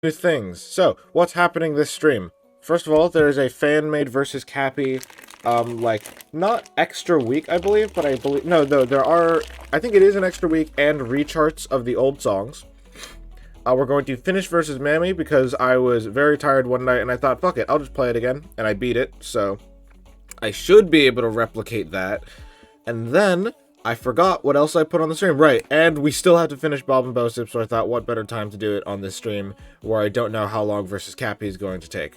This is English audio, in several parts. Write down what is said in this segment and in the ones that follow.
New things. So, what's happening this stream? First of all, there's a fan-made versus Kapi, like, not extra week, I believe, but no, there are, I think it is an extra week and recharts of the old songs. We're going to finish versus Mami because I was very tired one night and I thought, fuck it, I'll just play it again, and I beat it, so I should be able to replicate that. And then I forgot what else I put on the stream. Right, and we still have to finish Bob and Bosip, so I thought what better time to do it on this stream where I don't know how long versus Kapi is going to take.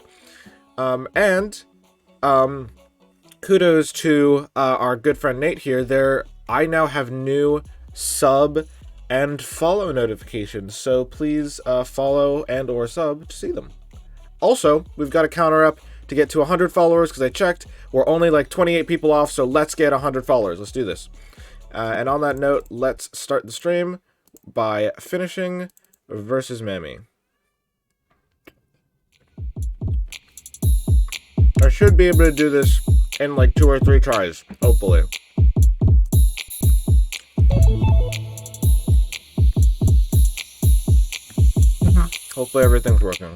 Kudos to our good friend Nate here. I now have new sub and follow notifications, so please follow and or sub to see them. Also, we've got a counter up to get to 100 followers because I checked. We're only like 28 people off, so let's get 100 followers. Let's do this. And on that note, let's start the stream by finishing versus Mami. I should be able to do this in like 2 or 3 tries, hopefully. Hopefully everything's working.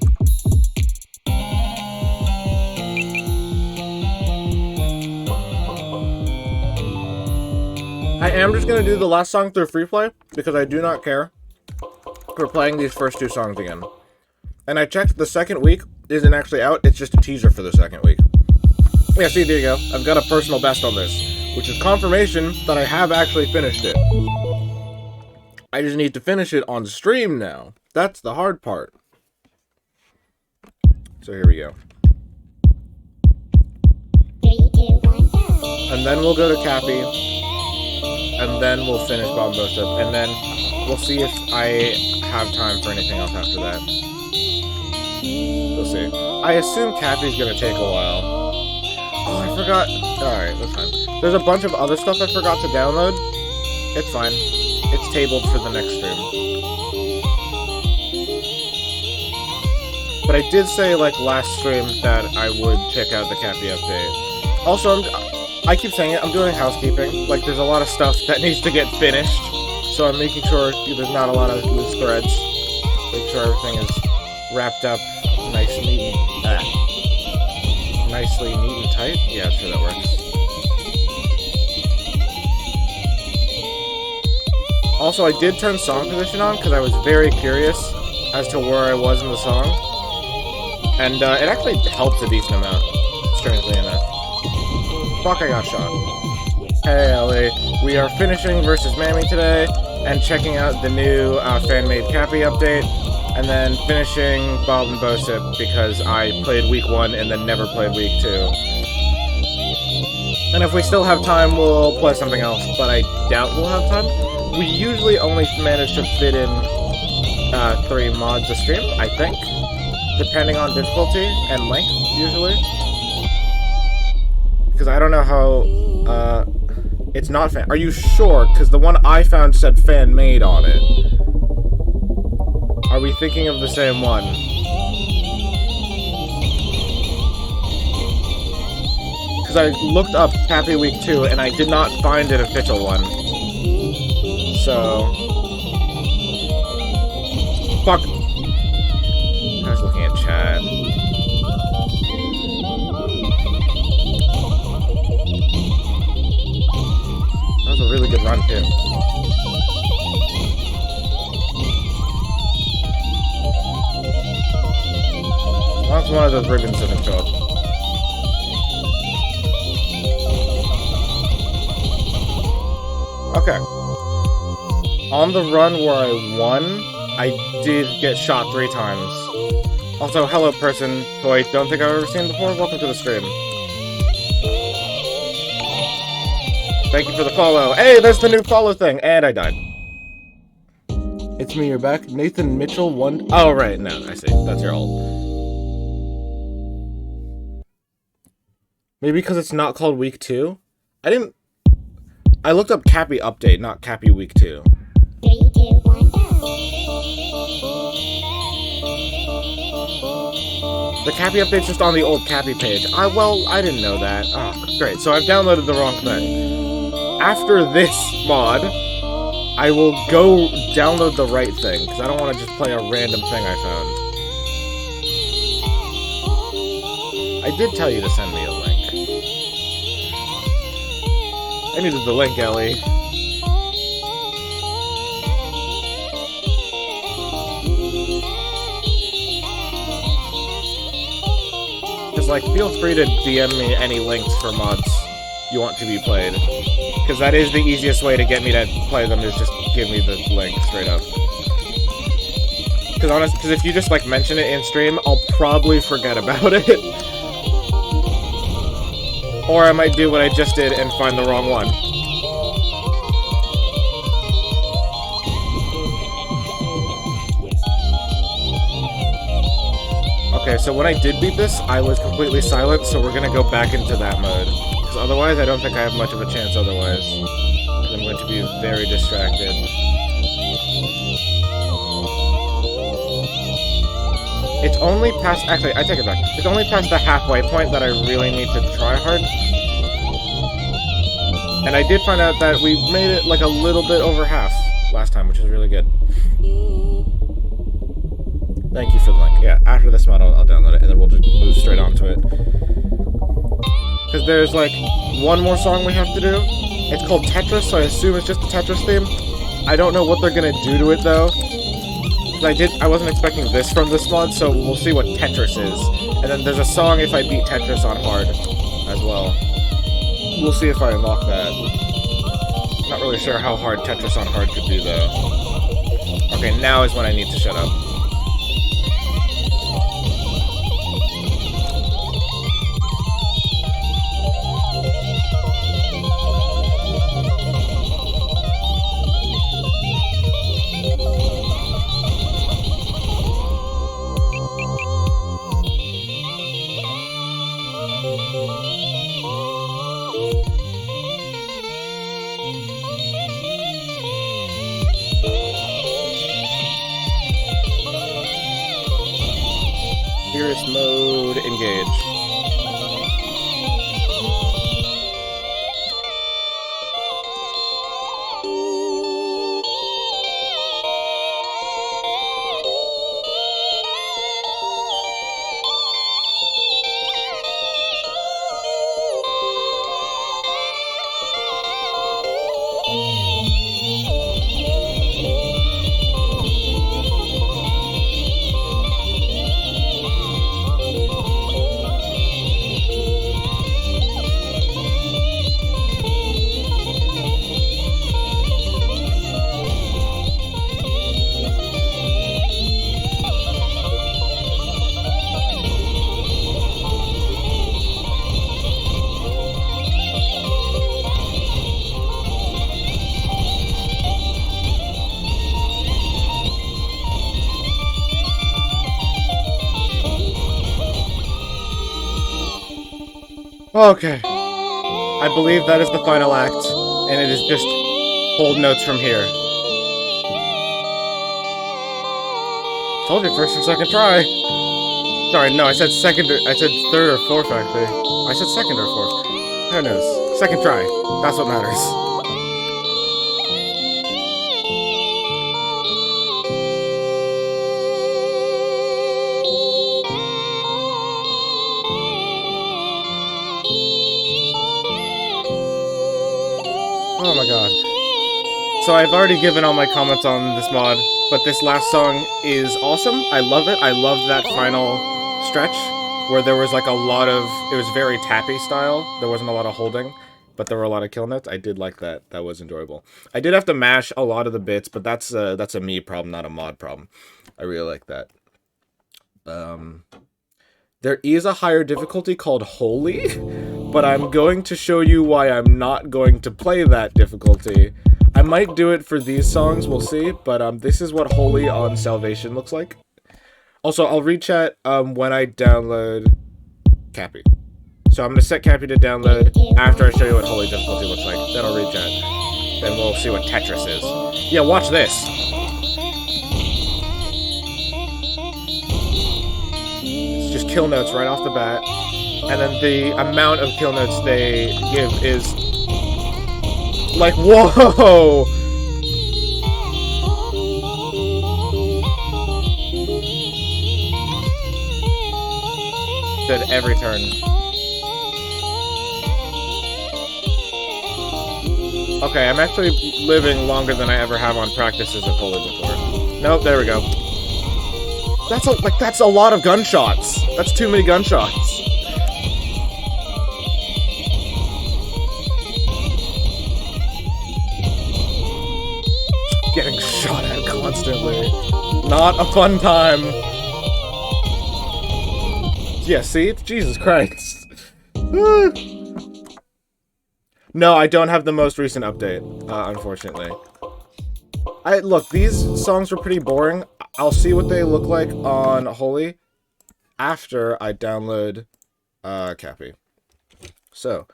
I am just going to do the last song through free play, because I do not care for playing these first 2 songs again. And I checked, the second week isn't actually out, it's just a teaser for the second week. Yeah, see, there you go. I've got a personal best on this, which is confirmation that I have actually finished it. I just need to finish it on stream now. That's the hard part. So here we go. 3, 2, 1, go. And then we'll go to Kapi. And then we'll finish Bob Bosip, and then we'll see if I have time for anything else after that. We'll see. I assume Kapi's gonna take a while. Oh, I forgot. Alright, that's fine. There's a bunch of other stuff I forgot to download. It's fine. It's tabled for the next stream. But I did say, like, last stream that I would check out the Kapi update. Also, I keep saying it, I'm doing housekeeping. Like, there's a lot of stuff that needs to get finished. So I'm making sure there's not a lot of loose threads. Make sure everything is wrapped up nicely neat and tight. Yeah, sure that works. Also, I did turn song position on because I was very curious as to where I was in the song. And it actually helped a decent amount, strangely enough. Fuck, I got shot. Hey, Ellie. We are finishing versus Mami today, and checking out the new fan-made Kapi update, and then finishing Bob and Bosip because I played week 1 and then never played week 2. And if we still have time, we'll play something else, but I doubt we'll have time. We usually only manage to fit in 3 mods a stream, I think, depending on difficulty and length, usually. Because I don't know how, it's not fan. Are you sure? Because the one I found said fan-made on it. Are we thinking of the same one? Because I looked up Kapi Week 2 and I did not find an official one. So... Fuck. I was looking at chat. That was a really good run, too. That's one of those ribbons doesn't show up. Okay. On the run where I won, I did get shot 3 times. Also, hello person who I don't think I've ever seen before. Welcome to the stream. Thank you for the follow. Hey, there's the new follow thing. And I died. It's me, you're back. Nathan Mitchell, 1... Oh, right. No, I see. That's your ult. Maybe because it's not called Week 2? I looked up Kapi Update, not Kapi Week 2. 3, 2, 1, go. The Kapi Update's just on the old Kapi page. Well, I didn't know that. Oh, great. So I've downloaded the wrong thing. After this mod, I will go download the right thing, because I don't want to just play a random thing I found. I did tell you to send me a link. I needed the link, Ellie. Just like, feel free to DM me any links for mods you want to be played. Because that is the easiest way to get me to play them, is just give me the link straight up. Because if you just like mention it in stream, I'll probably forget about it. Or I might do what I just did and find the wrong one. Okay, so when I did beat this, I was completely silent, so we're gonna go back into that mode. Because otherwise, I don't think I have much of a chance otherwise. Because I'm going to be very distracted. It's only past... Actually, I take it back. It's only past the halfway point that I really need to try hard. And I did find out that we made it like a little bit over half last time, which is really good. Thank you for the link. Yeah, after this mod, I'll download it, and then we'll just move straight on to it. Because there's like one more song we have to do. It's called Tetris, so I assume it's just the Tetris theme. I don't know what they're gonna do to it though. I wasn't expecting this from this mod, so we'll see what Tetris is. And then there's a song if I beat Tetris on hard as well. We'll see if I unlock that. Not really sure how hard Tetris on hard could be though. Okay, now is when I need to shut up. Purist mode, engage. Okay. I believe that is the final act, and it is just hold notes from here. Told you, first or second try. Sorry, no, I said third or fourth, actually. I said second or fourth. Who knows? Second try. That's what matters. Oh my god. So I've already given all my comments on this mod, but this last song is awesome. I love it. I love that final stretch where there was like a lot of... It was very tappy style. There wasn't a lot of holding, but there were a lot of kill notes. I did like that. That was enjoyable. I did have to mash a lot of the bits, but that's a me problem, not a mod problem. I really like that. There is a higher difficulty called Holy, but I'm going to show you why I'm not going to play that difficulty. I might do it for these songs, we'll see, but this is what Holy on Salvation looks like. Also, I'll read chat when I download Kapi. So I'm going to set Kapi to download after I show you what Holy difficulty looks like. Then I'll read chat. Then we'll see what Tetris is. Yeah, watch this. Just kill notes right off the bat, and then the amount of kill notes they give is like, whoa! gifted every turn. Okay, I'm actually living longer than I ever have on practices of Holy before. Nope, there we go. That's a lot of gunshots. That's too many gunshots. Getting shot at constantly. Not a fun time. Yeah, see? Jesus Christ. No, I don't have the most recent update, unfortunately. Look, these songs were pretty boring. I'll see what they look like on Holy after I download Kapi. So,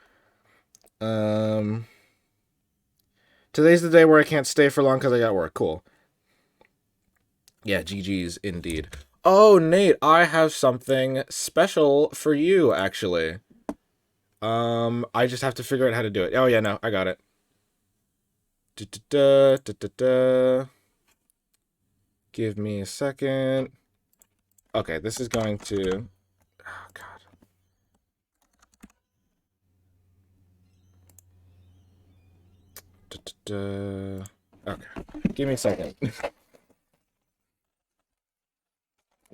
today's the day where I can't stay for long because I got work. Cool. Yeah, GG's indeed. Oh, Nate, I have something special for you, actually. I just have to figure out how to do it. Oh, yeah, no, I got it. Give me a second. Okay, this is going to... Oh, God. Okay, give me a second.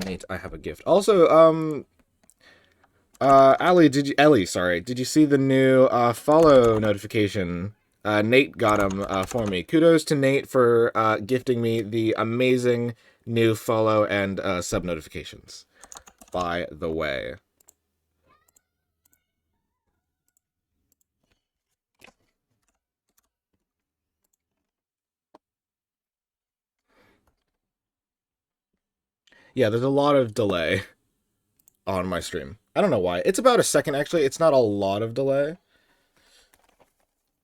Nate, I have a gift. Also, Ellie, sorry, did you see the new follow notification? Nate got them for me. Kudos to Nate for gifting me the amazing new follow and sub notifications, by the way. Yeah, there's a lot of delay on my stream. I don't know why. It's about a second, actually. It's not a lot of delay.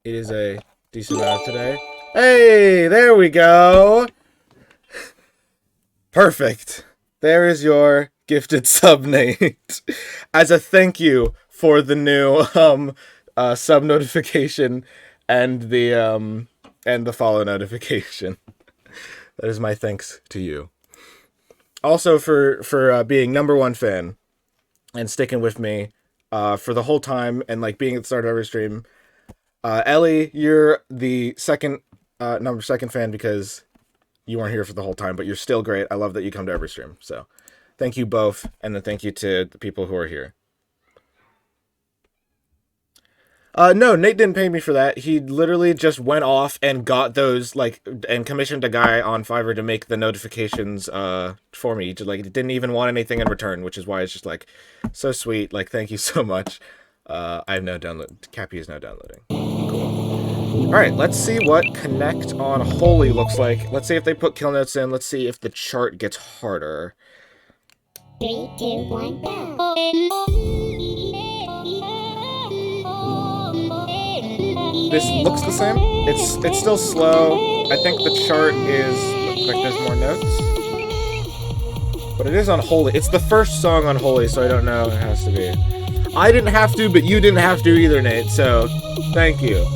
It is a decent amount today. Hey, there we go. Perfect. There is your gifted sub, Nate. As a thank you for the new sub notification and the follow notification. That is my thanks to you. Also for being #1 fan and sticking with me for the whole time and like being at the start of every stream. Ellie, you're the second #2 fan because you weren't here for the whole time, but you're still great. I love that you come to every stream. So thank you both, and then thank you to the people who are here. No, Nate didn't pay me for that. He literally just went off and got those, like, and commissioned a guy on Fiverr to make the notifications for me. He didn't even want anything in return, which is why it's just, like, so sweet. Like, thank you so much. I have now downloaded. Kapi is now downloading. Cool. Alright, let's see what Connect on Holy looks like. Let's see if they put kill notes in. Let's see if the chart gets harder. 3, 2, 1, go. This looks the same. It's still slow. I think the chart is like there's more notes. But it is on Holy. It's the first song on Holy, so I don't know. It has to be. I didn't have to, but you didn't have to either, Nate. So, thank you.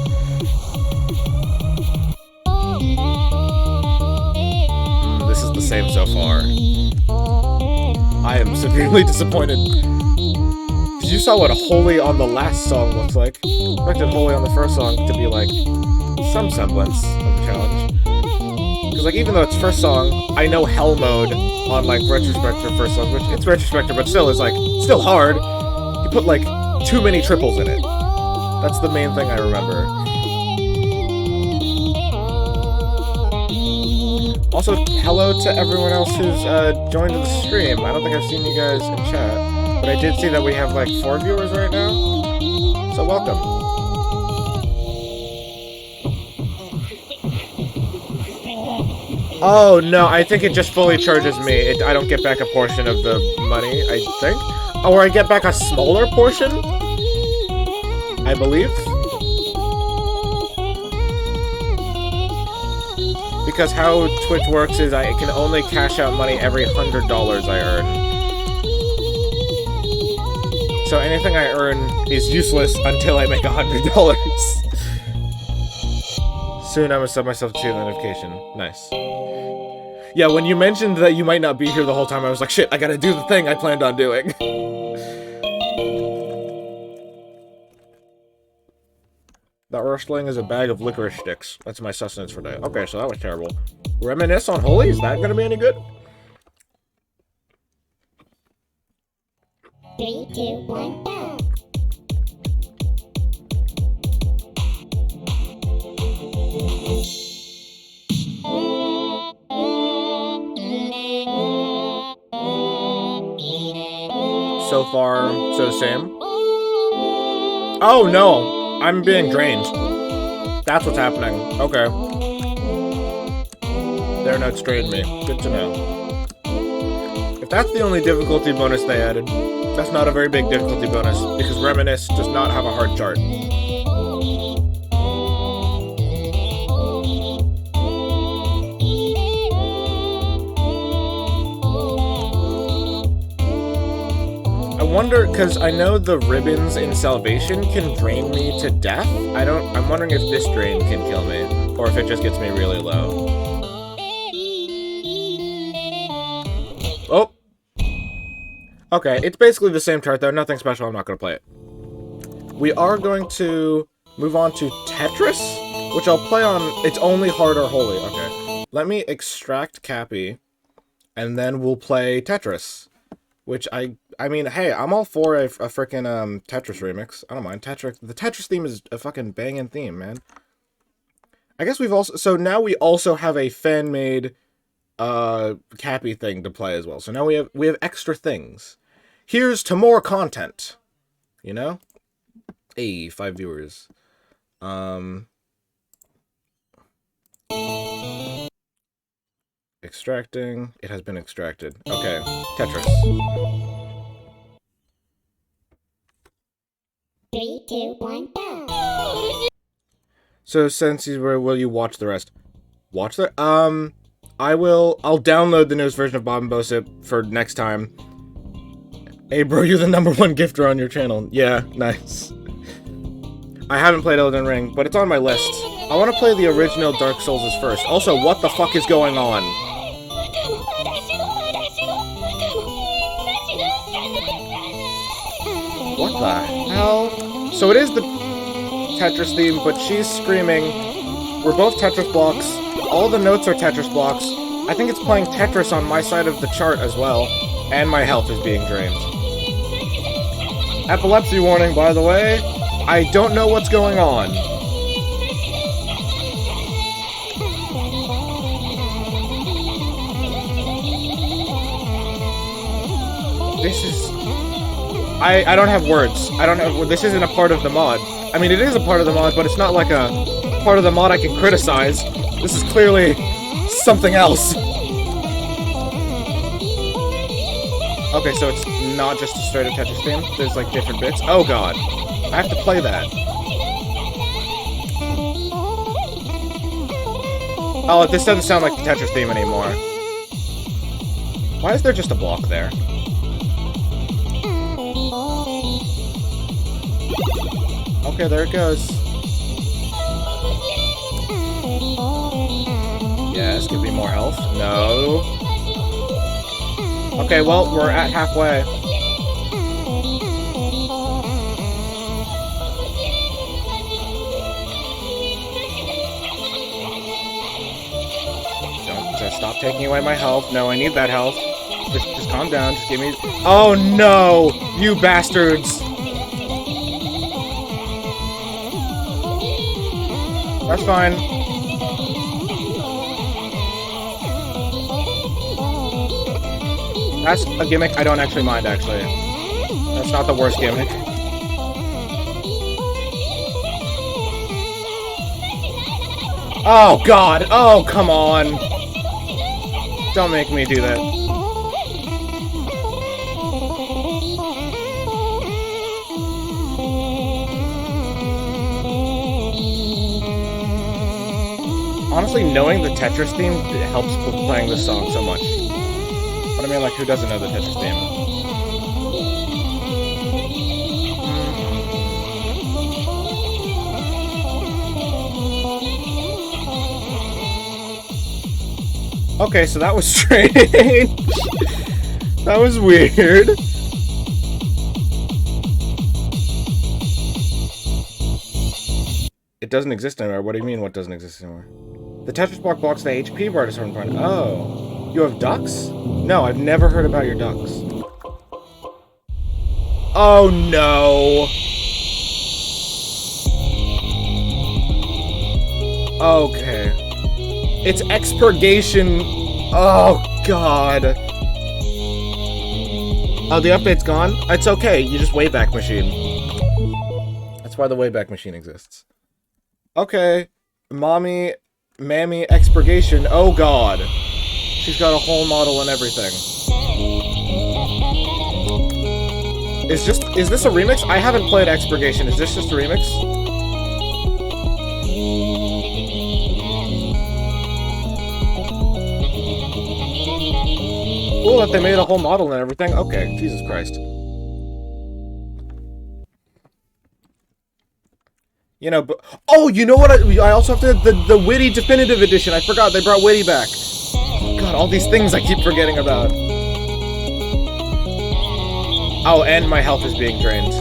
This is the same so far. I am severely disappointed. You saw what Holy on the last song looks like. I expected Holy on the first song to be like some semblance of a challenge. Because like even though it's first song, I know Hell mode on like Retrospector first song, which it's Retrospector, but still is like still hard. You put like too many triples in it. That's the main thing I remember. Also, hello to everyone else who's joined the stream. I don't think I've seen you guys in chat. But I did see that we have like 4 viewers right now, so welcome. Oh no, I think it just fully charges me. I don't get back a portion of the money, I think. Or I get back a smaller portion, I believe. Because how Twitch works is I can only cash out money every $100 I earn. So anything I earn is useless until I make $100. Soon I'm gonna sub myself to the notification. Nice. Yeah, when you mentioned that you might not be here the whole time, I was like, shit, I gotta do the thing I planned on doing. That wrestling is a bag of licorice sticks. That's my sustenance for today. Okay, so that was terrible. Reminisce on Holy? Is that gonna be any good? 3, 2, 1, go. So far, so the same. Oh no! I'm being drained. That's what's happening. Okay. Their notes drained me. Good to know. If that's the only difficulty bonus they added, that's not a very big difficulty bonus, because Reminisce does not have a hard chart. I wonder, because I know the ribbons in Salvation can drain me to death. I'm wondering if this drain can kill me, or if it just gets me really low. Oh! Okay, it's basically the same chart though, nothing special, I'm not going to play it. We are going to move on to Tetris, which I'll play on its only hard or holy. Okay. Let me extract Kapi, and then we'll play Tetris. Which I mean, hey, I'm all for a frickin' Tetris remix. I don't mind. The Tetris theme is a fucking banging theme, man. I guess so now we also have a fan-made Kapi thing to play as well. So now we have extra things. Here's to more content. You know? Hey, 5 viewers. Extracting. It has been extracted. Okay. Tetris. 3, 2, 1, go. So since he's where, will you watch the rest? Watch the I'll download the newest version of Bob Bosip for next time. Hey bro, you're the #1 gifter on your channel. Yeah, nice. I haven't played Elden Ring, but it's on my list. I want to play the original Dark Souls first. Also, what the fuck is going on? What the hell? So it is the Tetris theme, but she's screaming. We're both Tetris blocks. All the notes are Tetris blocks. I think it's playing Tetris on my side of the chart as well. And my health is being drained. Epilepsy warning, by the way. I don't know what's going on. This is... I don't have words. This isn't a part of the mod. I mean, it is a part of the mod, but it's not like a part of the mod I can criticize. This is clearly something else. Okay, so it's not just a straight up Tetris theme. There's like different bits. Oh god. I have to play that. Oh, this doesn't sound like the Tetris theme anymore. Why is there just a block there? Okay, there it goes. Yes, give me more health. No. Okay, well, we're at halfway. Don't just stop taking away my health. No, I need that health. Just calm down. Just give me... Oh, no! You bastards! That's fine. That's a gimmick I don't actually mind, actually. That's not the worst gimmick. Oh, God! Oh, come on! Don't make me do that. Honestly, knowing the Tetris theme helps with playing this song so much. But I mean, like, who doesn't know the Tetris theme? Okay, so that was strange. That was weird. It doesn't exist anymore. What do you mean, what doesn't exist anymore? The Tetris block blocks the HP bar at a certain point. Oh. You have ducks? No, I've never heard about your ducks. Oh, no. Okay. It's expurgation. Oh, God. Oh, the update's gone? It's okay. You just Wayback Machine. That's why the Wayback Machine exists. Okay. Mami expurgation. Oh, God. She's got a whole model and everything. Is this a remix? I haven't played expurgation. Is this just a remix? Cool that they made a whole model and everything. Okay, Jesus Christ. You know, but oh, you know what? I also have to the Witty Definitive Edition. I forgot they brought Witty back. God, all these things I keep forgetting about. Oh, and my health is being drained.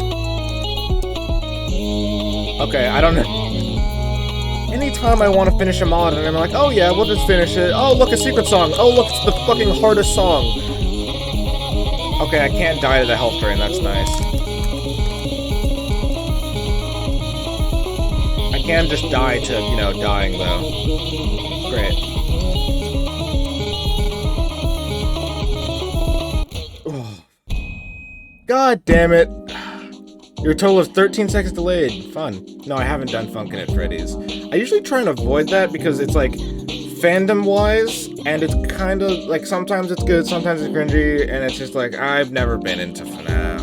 Okay, I don't know. Anytime I want to finish a mod and I'm like, oh yeah, we'll just finish it. Oh, look, a secret song. Oh, look, it's the fucking hardest song. Okay, I can't die to the health drain. That's nice. I can just die to, you know, dying, though. Great. Oh. God damn it. Your total of 13 seconds delayed. Fun. No, I haven't done Funkin' at Freddy's. I usually try and avoid that because it's like fandom-wise, and it's kind of like sometimes it's good, sometimes it's cringy, and it's just like I've never been into FNAF.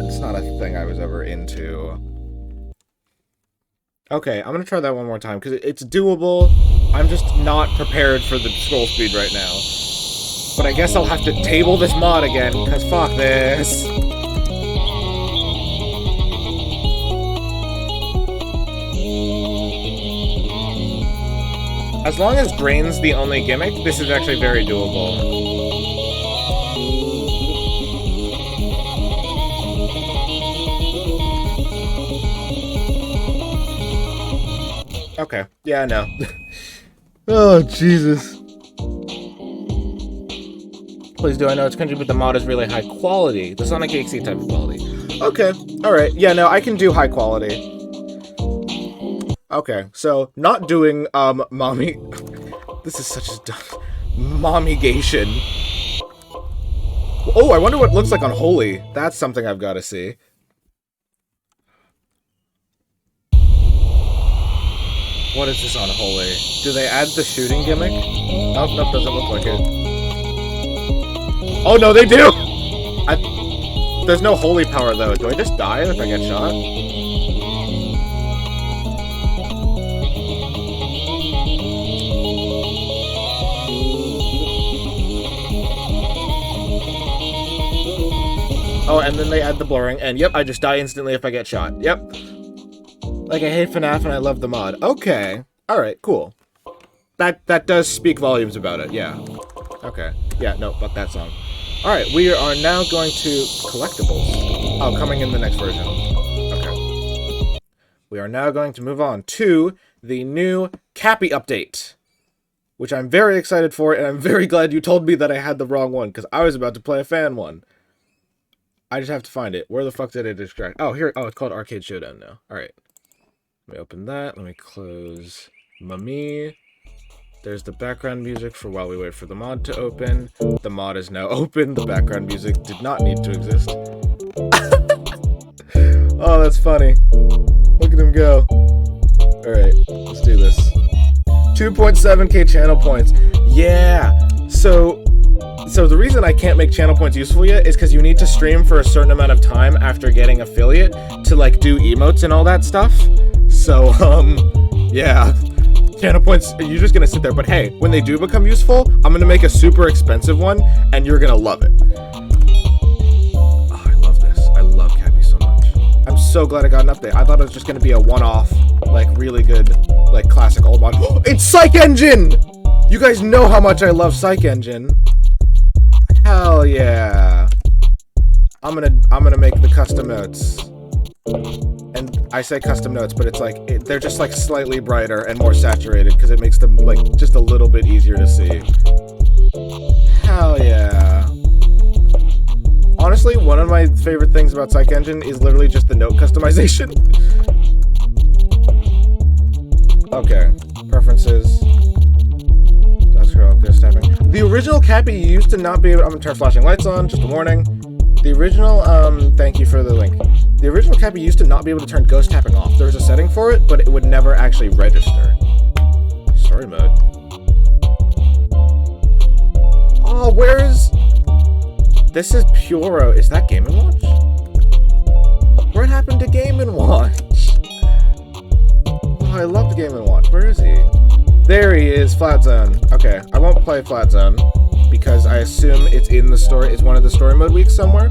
It's not a thing I was ever into. Okay, I'm gonna try that one more time because it's doable. I'm just not prepared for the scroll speed right now. But I guess I'll have to table this mod again because fuck this. As long as drain's the only gimmick, this is actually very doable. Okay. Yeah, no. Oh, Jesus. Please do. I know it's cringy, but the mod is really high quality. The Sonic AXE type of quality. Okay. Alright. Yeah, no, I can do high quality. Okay, so not doing Mami. This is such a dumb Momigation. Oh, I wonder what it looks like on Holy. That's something I've got to see. What is this on Holy? Do they add the shooting gimmick? Nope, nope, doesn't look like it. Oh no, they do! There's no Holy power though. Do I just die if I get shot? Oh, and then they add the blurring, and yep, I just die instantly if I get shot. Yep. Like, I hate FNAF and I love the mod. Okay. Alright, cool. That does speak volumes about it, yeah. Okay. Yeah, no, fuck that song. Alright, we are now going to collectibles. Oh, coming in the next version. Okay. We are now going to move on to the new Kapi update, which I'm very excited for, and I'm very glad you told me that I had the wrong one, because I was about to play a fan one. I just have to find it. Where the fuck did it extract? Oh, here. Oh, it's called Arcade Showdown now. Alright. Let me open that. Let me close Mami. There's the background music for while we wait for the mod to open. The mod is now open. The background music did not need to exist. Oh, that's funny. Look at him go. Alright, let's do this. 2.7k channel points. Yeah! So the reason I can't make channel points useful yet is because you need to stream for a certain amount of time after getting affiliate to, like, do emotes and all that stuff. So, yeah. Channel points, you're just gonna sit there. But hey, when they do become useful, I'm gonna make a super expensive one, and you're gonna love it. Oh, I love this. I love Kapi so much. I'm so glad I got an update. I thought it was just gonna be a one-off, like, really good, like, classic old mod. It's Psych Engine! You guys know how much I love Psych Engine. Hell yeah. I'm gonna make the custom notes. And I say custom notes, but it's like, they're just like slightly brighter and more saturated because it makes them like just a little bit easier to see. Hell yeah. Honestly, one of my favorite things about Psych Engine is literally just the note customization. Okay, preferences. The original Kapi used to not be able. I'm gonna turn flashing lights on, just a warning. The original, thank you for the link. The original Kapi used to not be able to turn ghost tapping off. There was a setting for it, but it would never actually register. Story mode. Oh, where's... This is Puro. Is that Game & Watch? What happened to Game & Watch? Oh, I loved Game & Watch. Where is he? There he is, Flat Zone. Okay, I won't play Flat Zone because I assume it's in the story. It's one of the story mode weeks somewhere.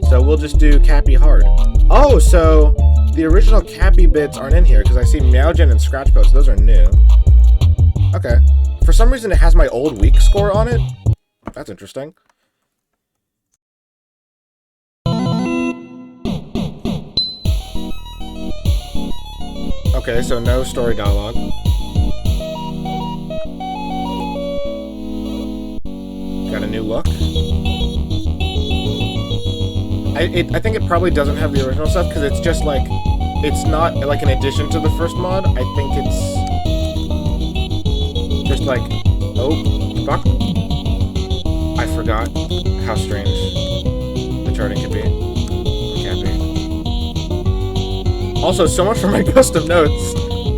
So we'll just do Kapi hard. Oh, so the original Kapi bits aren't in here because I see Meowgen and Scratch Post. Those are new. Okay. For some reason, it has my old week score on it. That's interesting. Okay, so no story dialogue. Got a new look. I think it probably doesn't have the original stuff because it's just like, it's not like an addition to the first mod. I think it's just like, oh, fuck. I forgot how strange the charting could be. Can't be. Also, so much for my custom notes.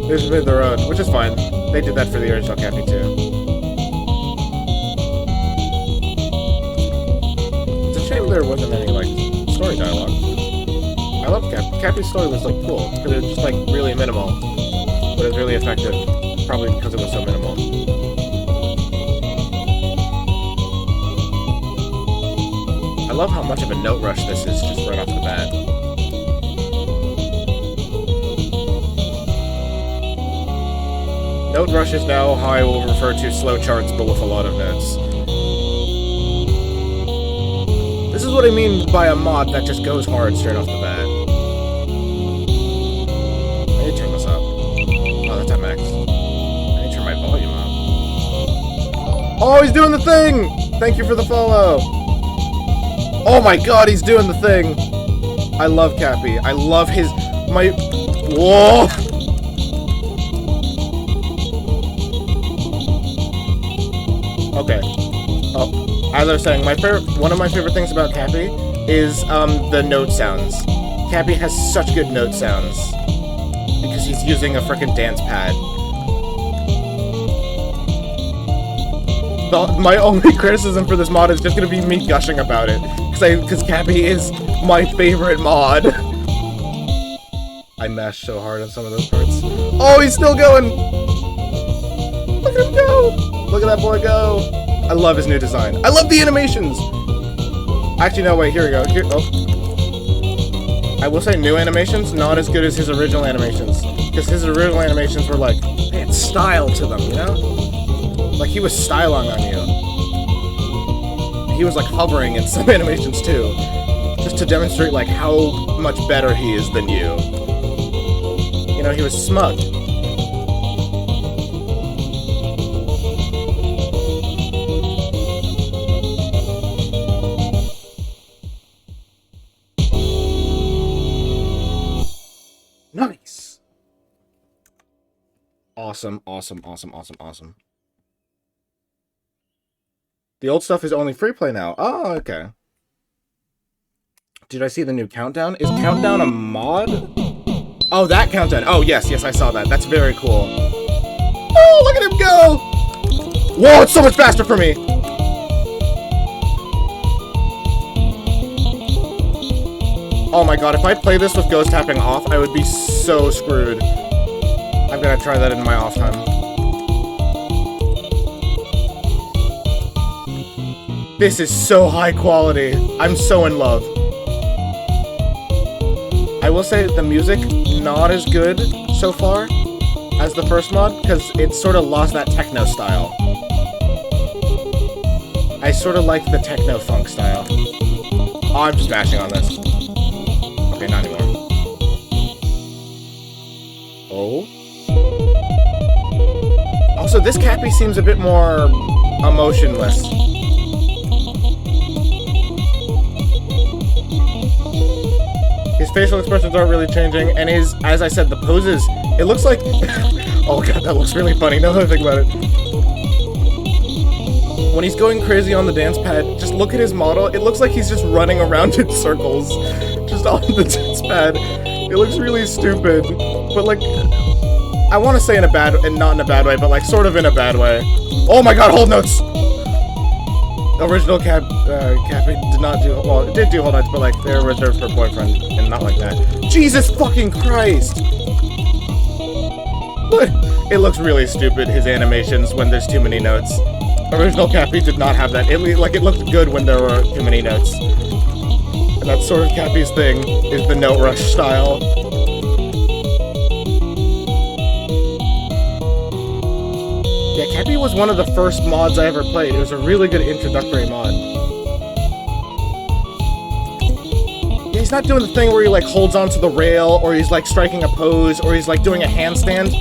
They've made their own, which is fine. They did that for the original Kapi too. It's a shame there wasn't any, like, story dialogue. I love Kapi. Kapi's story was, like, cool, because it was just, like, really minimal. But it was really effective, probably because it was so minimal. I love how much of a note rush this is just right off the bat. Note rush is now how I will refer to slow charts, but with a lot of notes. This is what I mean by a mod that just goes hard straight off the bat. I need to turn this up. Oh, that's at max. I need to turn my volume up. Oh, he's doing the thing! Thank you for the follow! Oh my god, he's doing the thing! I love Kapi. I love his... Whoa! Okay. Oh, as I was saying, one of my favorite things about Kapi is the note sounds. Kapi has such good note sounds because he's using a frickin' dance pad. My only criticism for this mod is just gonna be me gushing about it because Kapi is my favorite mod. I mashed so hard on some of those parts. Oh, he's still going! Look at him go! Look at that boy go! I love his new design. I love the animations! Actually, no, wait, here we go. Oh. I will say new animations, not as good as his original animations. Because his original animations were like, they had style to them, you know? Like, he was styling on you. He was, like, hovering in some animations, too. Just to demonstrate, like, how much better he is than you. You know, he was smug. Nice! Awesome, awesome, awesome, awesome, awesome. The old stuff is only free play now. Oh, okay. Did I see the new Countdown? Is Countdown a mod? Oh, that Countdown. Oh, yes, I saw that. That's very cool. Oh, look at him go! Whoa, it's so much faster for me! Oh my god, if I play this with ghost tapping off, I would be so screwed. I've got to try that in my off time. This is so high quality. I'm so in love. I will say the music, not as good so far as the first mod, because it sort of lost that techno style. I sort of like the techno funk style. Oh, I'm just bashing on this. Okay, not anymore. Oh. Also, this Kapi seems a bit more emotionless. His facial expressions aren't really changing, and his, as I said, the poses, it looks like... Oh god, that looks really funny, now that I think about it. When he's going crazy on the dance pad, just look at his model, it looks like he's just running around in circles, just on the dance pad. It looks really stupid, but like... I want to say in a bad, and not in a bad way, but like sort of in a bad way. Oh my god, hold notes! Original Kapi did not do, well, it did do hold notes, but like they're reserved for boyfriend, and not like that. Jesus fucking Christ! But it looks really stupid, his animations, when there's too many notes. Original Kapi did not have that. It looked good when there were too many notes. And that's sort of Kapi's thing, is the note rush style. Yeah, Kapi was one of the first mods I ever played. It was a really good introductory mod. Yeah, he's not doing the thing where he like holds onto the rail, or he's like striking a pose, or he's like doing a handstand.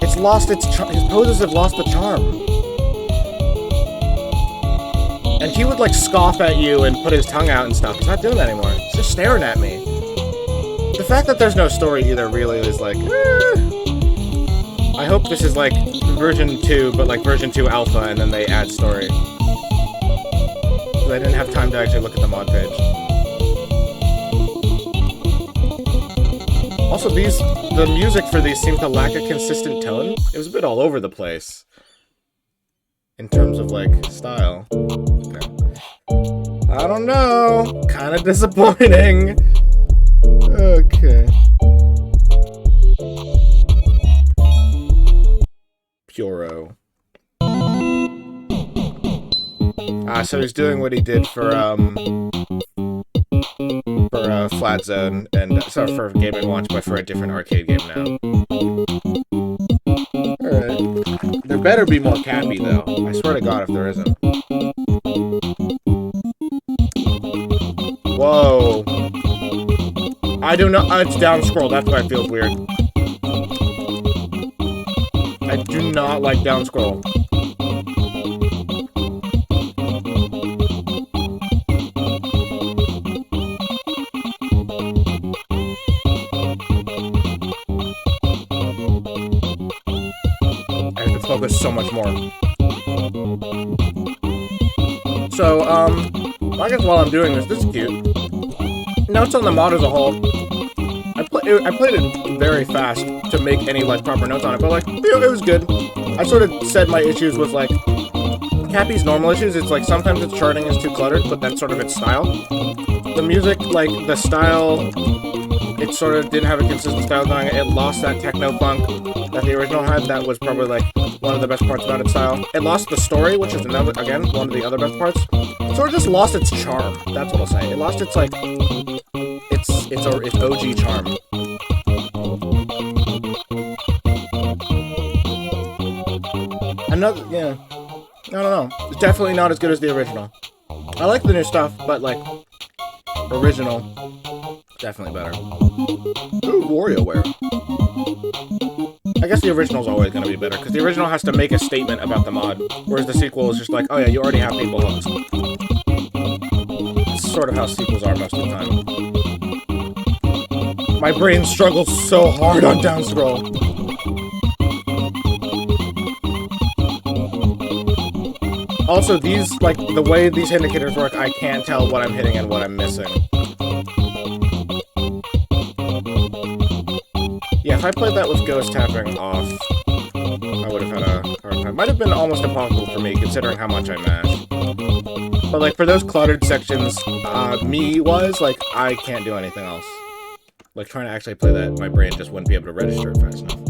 It's lost its charm. His poses have lost the charm. And he would like scoff at you and put his tongue out and stuff. He's not doing that anymore. He's just staring at me. The fact that there's no story either really is like, I hope this is like version 2, but like version 2 alpha, and then they add story. I didn't have time to actually look at the mod page. Also, the music for these seems to lack a consistent tone. It was a bit all over the place. In terms of like style. Okay. I don't know. Kind of disappointing. Okay. Puro. So he's doing what he did for Flat Zone, and sorry, for Game & Watch, but for a different arcade game now. Alright. There better be more Kapi, though. I swear to God if there isn't. Whoa. I do not... it's down scroll, that's why it feels weird. I do not like down scroll. I have to focus so much more. So, I guess while I'm doing this is cute. Notes on the mod as a whole. I played it very fast to make any, like, proper notes on it, but, like, you know, it was good. I sort of said my issues was, like, Kapi's normal issues. It's, like, sometimes its charting is too cluttered, but that's sort of its style. The music, like, the style, it sort of didn't have a consistent style going. It lost that techno-funk that the original had. That was probably, like, one of the best parts about its style. It lost the story, which is another, again, one of the other best parts. It sort of just lost its charm. That's what I'll say. It lost its, like, its OG charm. Another, yeah. I don't know. It's definitely not as good as the original. I like the new stuff, but, like, original, definitely better. Ooh, WarioWare. I guess the original's always going to be better, because the original has to make a statement about the mod, whereas the sequel is just like, oh yeah, you already have people hooked. It's sort of how sequels are most of the time. My brain struggles so hard on down scroll. Also, these, like, the way these indicators work, I can't tell what I'm hitting and what I'm missing. Yeah, if I played that with ghost tapping off, I would have had a hard time. Might have been almost impossible for me, considering how much I mashed. But, like, for those cluttered sections, me-wise, like, I can't do anything else. Like, trying to actually play that, my brain just wouldn't be able to register it fast enough.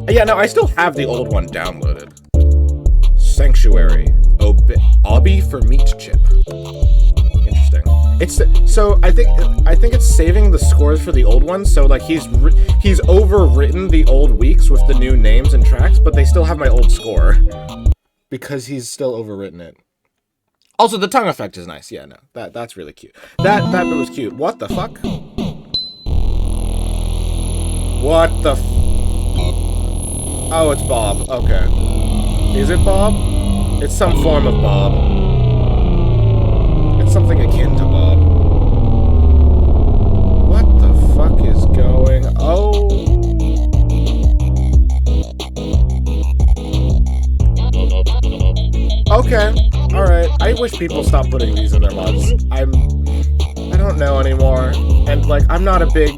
Yeah, no, I still have the old one downloaded. Sanctuary. Obby for meat chip. Interesting. It's so I think it's saving the scores for the old ones. So like he's overwritten the old weeks with the new names and tracks, but they still have my old score because he's still overwritten it. Also, the tongue effect is nice. Yeah, no, that's really cute. That bit was cute. What the fuck? What the Oh, it's Bob. Okay. Is it Bob? It's some form of Bob. It's something akin to Bob. What the fuck is going... Oh... Okay. Alright. I wish people stopped putting these in their mods. I don't know anymore. And, like, I'm not a big...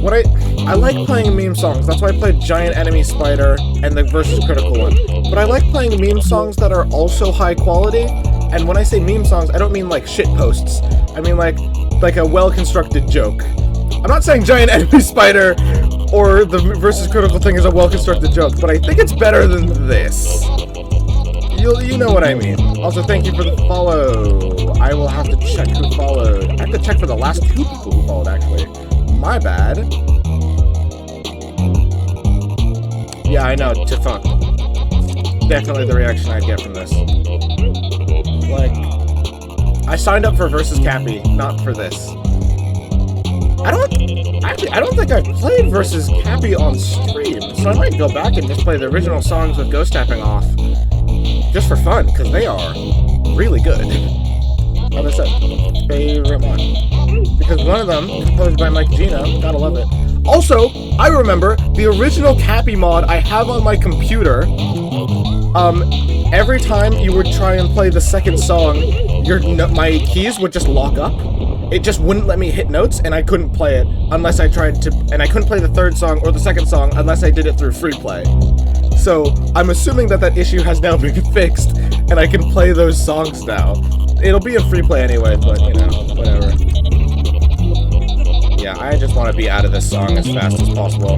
I like playing meme songs. That's why I played Giant Enemy Spider and the Versus Critical one. But I like playing meme songs that are also high quality. And when I say meme songs, I don't mean like shit posts. I mean like a well-constructed joke. I'm not saying Giant Enemy Spider or the Versus Critical thing is a well-constructed joke, but I think it's better than this. You know what I mean. Also, thank you for the follow. I will have to check who followed. I have to check for the last 2 people who followed, actually. My bad. Yeah, I know, to fuck. Definitely the reaction I'd get from this. Like, I signed up for Versus Kapi, not for this. I don't think I've played Versus Kapi on stream, so I might go back and just play the original songs with ghost tapping off. Just for fun, because they are really good. Like I said, favorite one. Because one of them, composed by Mike Gino, gotta love it. Also, I remember the original Kapi mod I have on my computer. Every time you would try and play the second song, my keys would just lock up. It just wouldn't let me hit notes, and I couldn't play it unless I tried to. And I couldn't play the third song or the second song unless I did it through free play. So I'm assuming that issue has now been fixed, and I can play those songs now. It'll be a free play anyway, but you know, whatever. Yeah, I just want to be out of this song as fast as possible.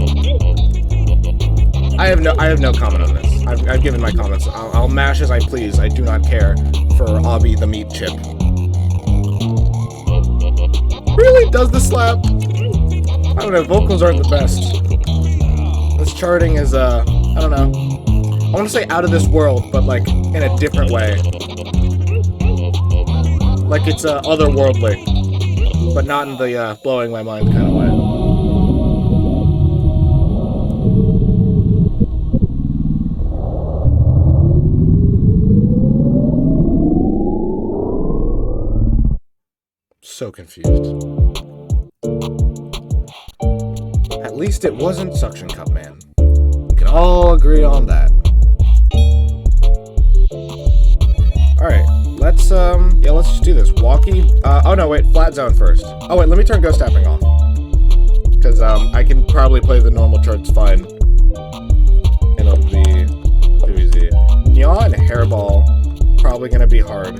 I have no comment on this. I've given my comments. I'll mash as I please. I do not care for Obby the meat chip. Really? Does the slap? I don't know. Vocals aren't the best. This charting is I don't know. I want to say out of this world, but like in a different way. Like it's otherworldly, but not in the blowing my mind kind of way. So confused. At least it wasn't Suction Cup Man. We can all agree on that. Alright, let's just do this. Walkie, oh no, wait, flat zone first. Oh wait, let me turn ghost tapping on. Because, I can probably play the normal charts fine. And it'll be too easy. Nya and Hairball, probably gonna be hard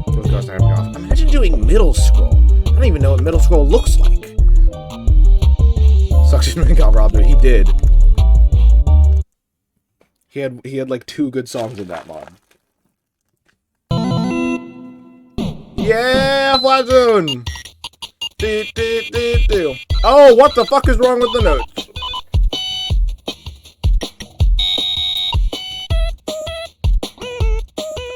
with ghost tapping off. Imagine doing middle scroll. I don't even know what middle scroll looks like. Suction Man got robbed, but he did. He had like 2 good songs in that mod. Yeah, flat zone. Oh, what the fuck is wrong with the notes?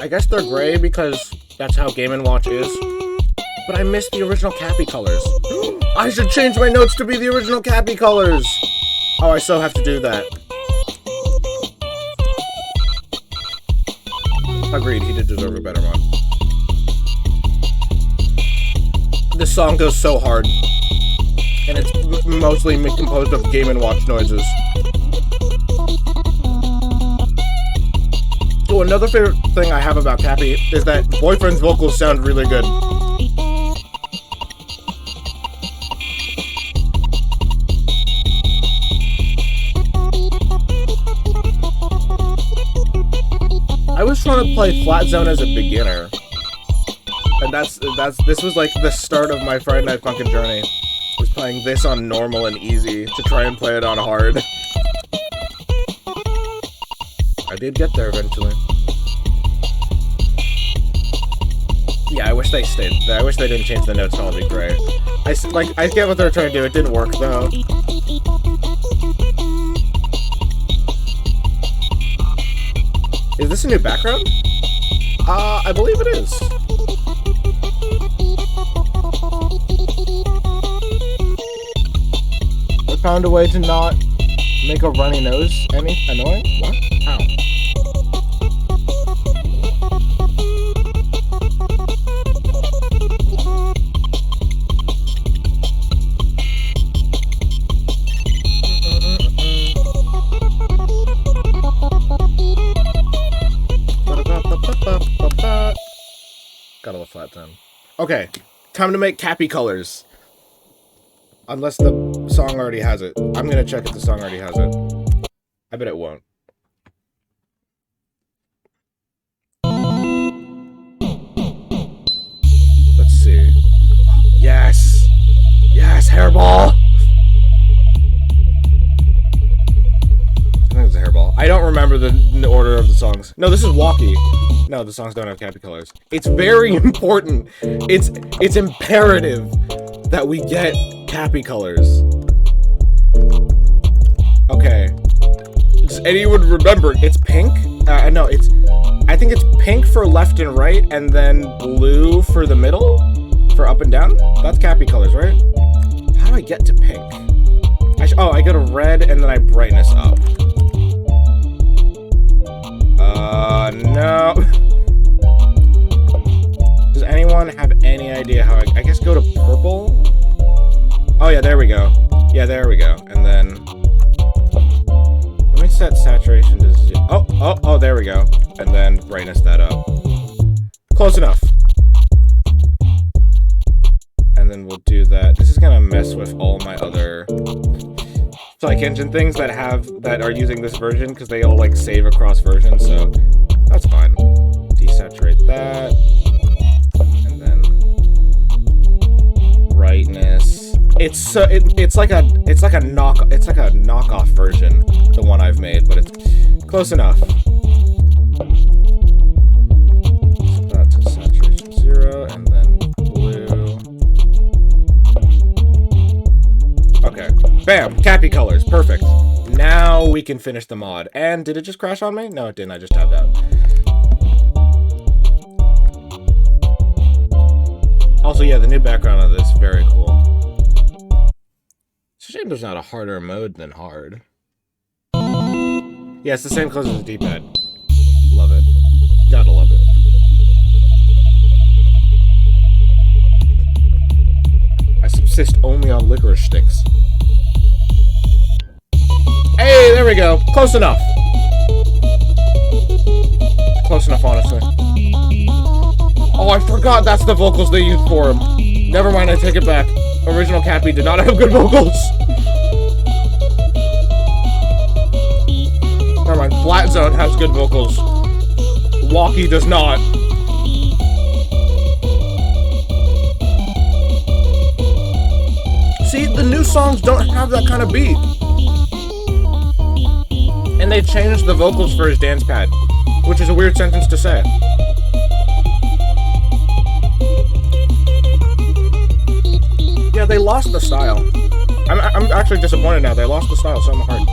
I guess they're gray because that's how Game & Watch is. But I missed the original Kapi colors. I should change my notes to be the original Kapi colors. Oh, I so have to do that. Agreed, he did deserve a better one. This song goes so hard. And it's mostly composed of Game & Watch noises. Oh, another favorite thing I have about Kapi is that Boyfriend's vocals sound really good. I was trying to play Flat Zone as a beginner. And this was like the start of my Friday Night Funkin' journey. Was playing this on normal and easy to try and play it on hard. I did get there eventually. Yeah, I wish they stayed. I wish they didn't change the notes. That'll be great. I get what they're trying to do. It didn't work though. Is this a new background? I believe it is. I found a way to not make a runny nose any annoying. What? Ow. Got a little flat then. Okay, time to make Kapi colors. Unless the song already has it. I'm gonna check if the song already has it. I bet it won't. Let's see. Yes! Yes, hairball! I think it's a hairball. I don't remember the order of the songs. No, this is Walkie. No, the songs don't have Kapi colors. It's very important. It's imperative that we get Kapi colors. Okay. Does anyone remember? It's pink? No, I think it's pink for left and right, and then blue for the middle? For up and down? That's Kapi colors, right? How do I get to pink? Oh, I go to red, and then I brightness up. No. Does anyone have any idea how I guess go to purple? Oh yeah, there we go. Yeah, there we go. And then let me set saturation to zero. Oh, there we go. And then brightness that up. Close enough. And then we'll do that. This is gonna mess with all my other Psych Engine things that are using this version because they all like save across versions, so that's fine. Desaturate that. And then brightness. It's like a knockoff version, the one I've made, but it's close enough. Set that to saturation 0 and then blue. Okay. Bam! Kapi colors. Perfect. Now we can finish the mod. And did it just crash on me? No, it didn't. I just tabbed out. Also, yeah, the new background of this is very cool. It's a shame there's not a harder mode than hard. Yeah, it's the same colors as the D-pad. Love it. Gotta love it. I subsist only on licorice sticks. Hey, there we go. Close enough. Close enough, honestly. Oh, I forgot that's the vocals they used for him. Never mind, I take it back. Original Kapi did not have good vocals. Never mind, Flat Zone has good vocals. Walkie does not. See, the new songs don't have that kind of beat. And they changed the vocals for his dance pad, which is a weird sentence to say. Yeah, they lost the style. I'm actually disappointed now. They lost the style so hard.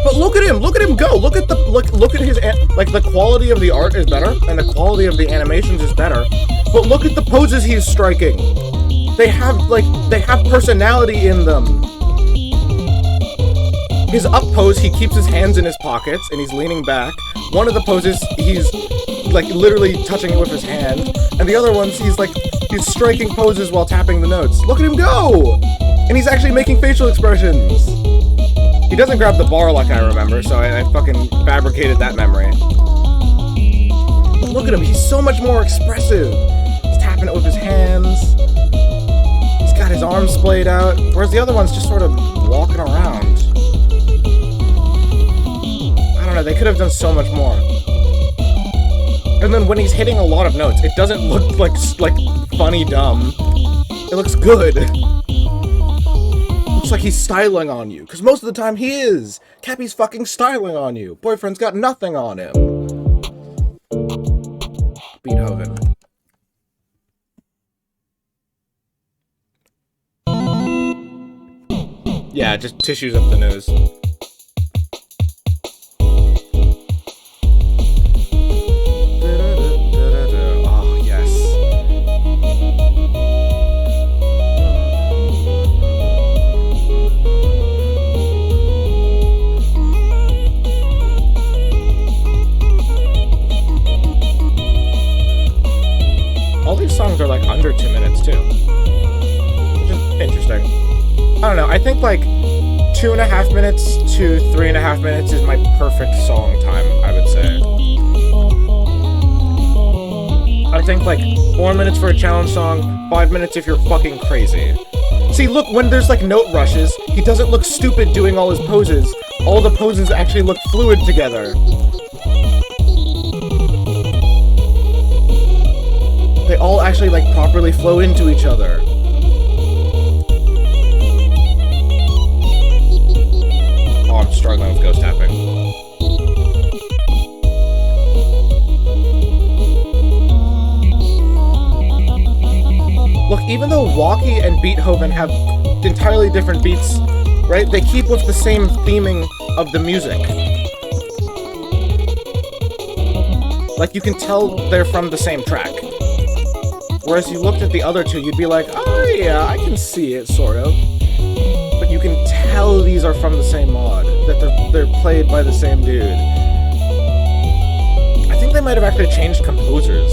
But look at him go. Look at his the quality of the art is better and the quality of the animations is better. But look at the poses he's striking. They have personality in them. His up pose, he keeps his hands in his pockets and he's leaning back. One of the poses, he's like literally touching it with his hand, and the other ones, he's striking poses while tapping the notes. Look at him go! And he's actually making facial expressions. He doesn't grab the bar like I remember, so I fucking fabricated that memory. But look at him, he's so much more expressive. He's tapping it with his hands. He's got his arms splayed out, whereas the other one's just sort of walking around. I don't know, they could have done so much more. And then when he's hitting a lot of notes, it doesn't look like funny dumb. It looks good. Looks like he's styling on you, because most of the time he is. Kapi's fucking styling on you. Boyfriend's got nothing on him. Beethoven. Yeah, just tissues up the nose. most songs are like under 2 minutes too, which is interesting. I don't know. I think like 2.5 minutes to 3.5 minutes is my perfect song time, I would say. I think like 4 minutes for a challenge song, 5 minutes if you're fucking crazy. See, look, when there's like note rushes, he doesn't look stupid doing all his poses. All the poses actually look fluid together. They all actually like properly flow into each other. Oh, I'm struggling with ghost tapping. Look, even though Walkie and Beethoven have entirely different beats, right? They keep with the same theming of the music. Like, you can tell they're from the same track. Whereas you looked at the other two, you'd be like, oh yeah, I can see it, sort of. But you can tell these are from the same mod, that they're played by the same dude. I think they might have actually changed composers.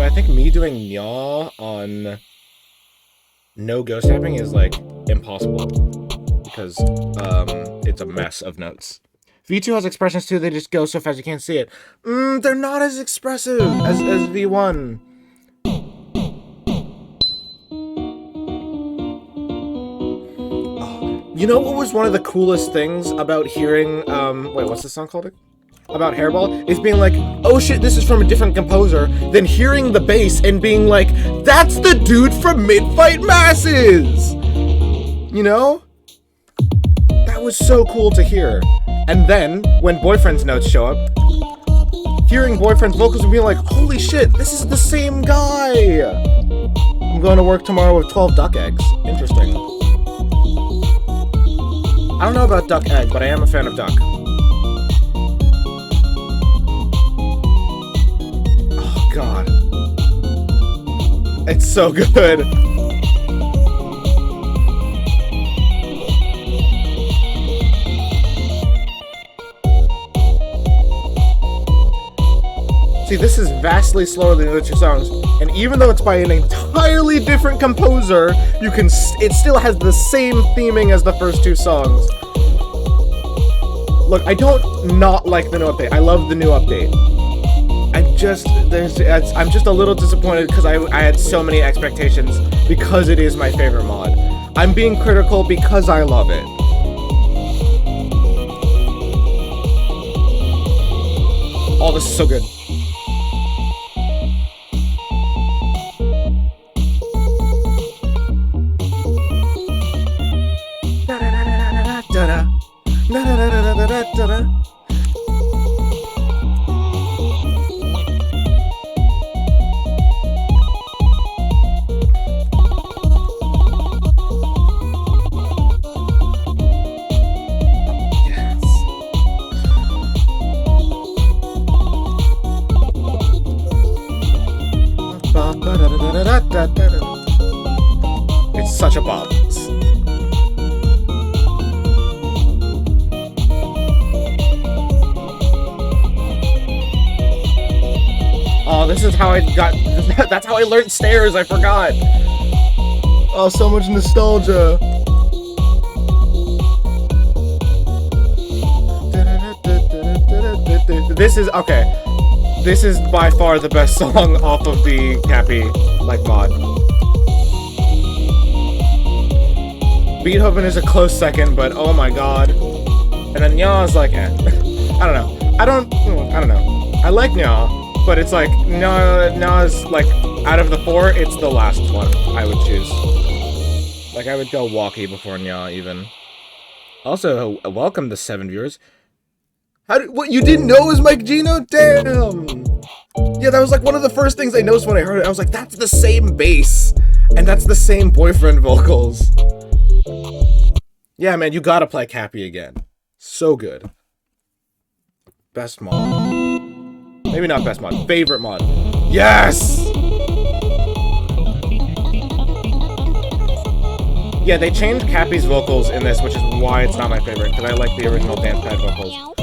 I think me doing Nya on no ghost tapping is like impossible because it's a mess of notes. V2 has expressions too, they just go so fast you can't see it. They're not as expressive as V1. Oh, you know what was one of the coolest things about hearing wait, what's this song called? About Hairball is being like, oh shit, this is from a different composer, then hearing the bass and being like, that's the dude from Mid-Fight Masses! You know? That was so cool to hear. And then, when Boyfriend's notes show up, hearing Boyfriend's vocals and being like, holy shit, this is the same guy! I'm going to work tomorrow with 12 duck eggs. Interesting. I don't know about duck egg, but I am a fan of duck. God. It's so good. See, this is vastly slower than the other two songs, and even though it's by an entirely different composer, it still has the same theming as the first two songs. Look, I don't not like the new update. I love the new update. I'm just a little disappointed because I had so many expectations because it is my favorite mod. I'm being critical because I love it. Oh, this is so good. It's such a bop. Oh, this is how I got. That's how I learned stairs. I forgot. Oh, so much nostalgia. This is okay. This is by far the best song off of the Kapi like mod. Beethoven is a close second, but oh my god. And then Nya is like, eh. I don't know. I don't know. I like Nya, but it's like Nya is like out of the four, it's the last one I would choose. Like I would go Walkie before Nya even. Also, welcome to 7 viewers. What, you didn't know it was Mike Gino? Damn! Yeah, that was like one of the first things I noticed when I heard it. I was like, that's the same bass. And that's the same Boyfriend vocals. Yeah, man, you gotta play Kapi again. So good. Best mod. Maybe not best mod. Favorite mod. Yes! Yeah, they changed Kapi's vocals in this, which is why it's not my favorite, because I like the original dance pad vocals.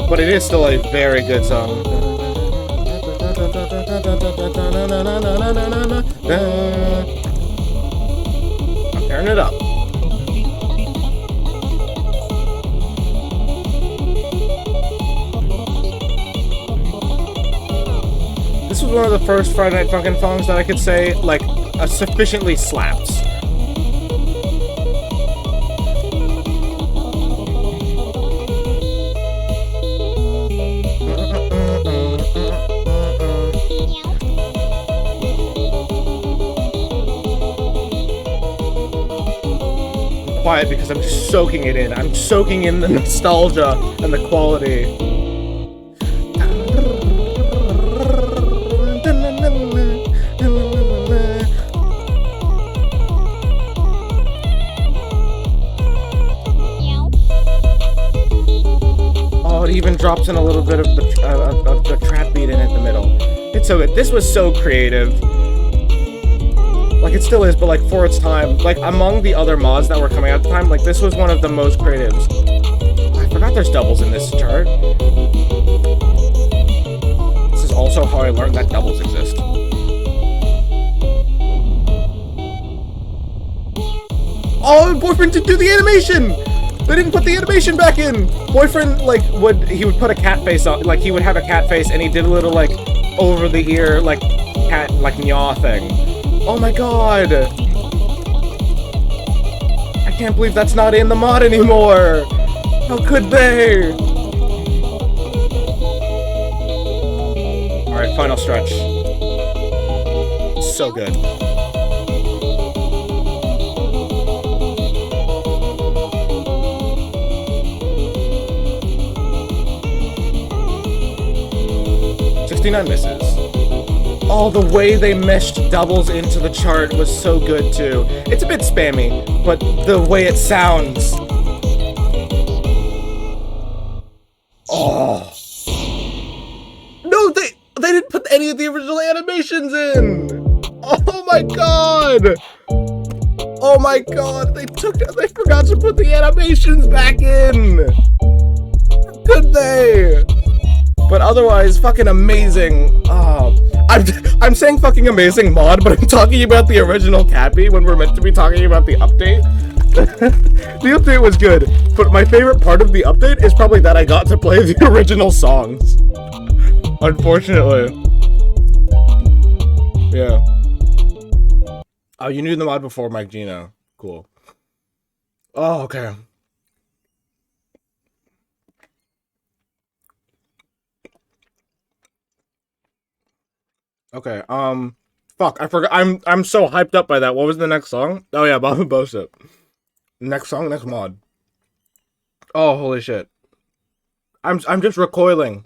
But it is still a very good song. I'm tearing it up. This was one of the first Friday Night Funkin' songs that I could say, like, sufficiently slaps. Quiet because I'm just soaking it in. I'm soaking in the nostalgia and the quality. Oh, it even drops in a little bit of the trap beat in at the middle. It's so good. This was so creative. Like, it still is, but, like, for its time, like, among the other mods that were coming out at the time, like, this was one of the most creatives. I forgot there's doubles in this chart. This is also how I learned that doubles exist. Oh, Boyfriend didn't do the animation! They didn't put the animation back in! Boyfriend, like, he would put a cat face on, like, he would have a cat face, and he did a little, like, over the ear, like, cat, like, nyaw thing. Oh my god! I can't believe that's not in the mod anymore! How could they? Alright, final stretch. So good. "69 misses." Oh, the way they meshed doubles into the chart was so good, too. It's a bit spammy, but the way it sounds... Oh. No, they didn't put any of the original animations in! Oh my god! Oh my god, they forgot to put the animations back in! How could they? But otherwise, fucking amazing. Oh, I'm saying fucking amazing mod, but I'm talking about the original Kapi when we're meant to be talking about the update. The update was good, but my favorite part of the update is probably that I got to play the original songs. Unfortunately. Yeah. Oh, you knew the mod before Mike Gino. Cool. Oh, okay. Okay, fuck, I forgot. I'm so hyped up by that. What was the next song? Oh yeah, Bob Bosip. Next song, next mod. Oh, holy shit. I'm just recoiling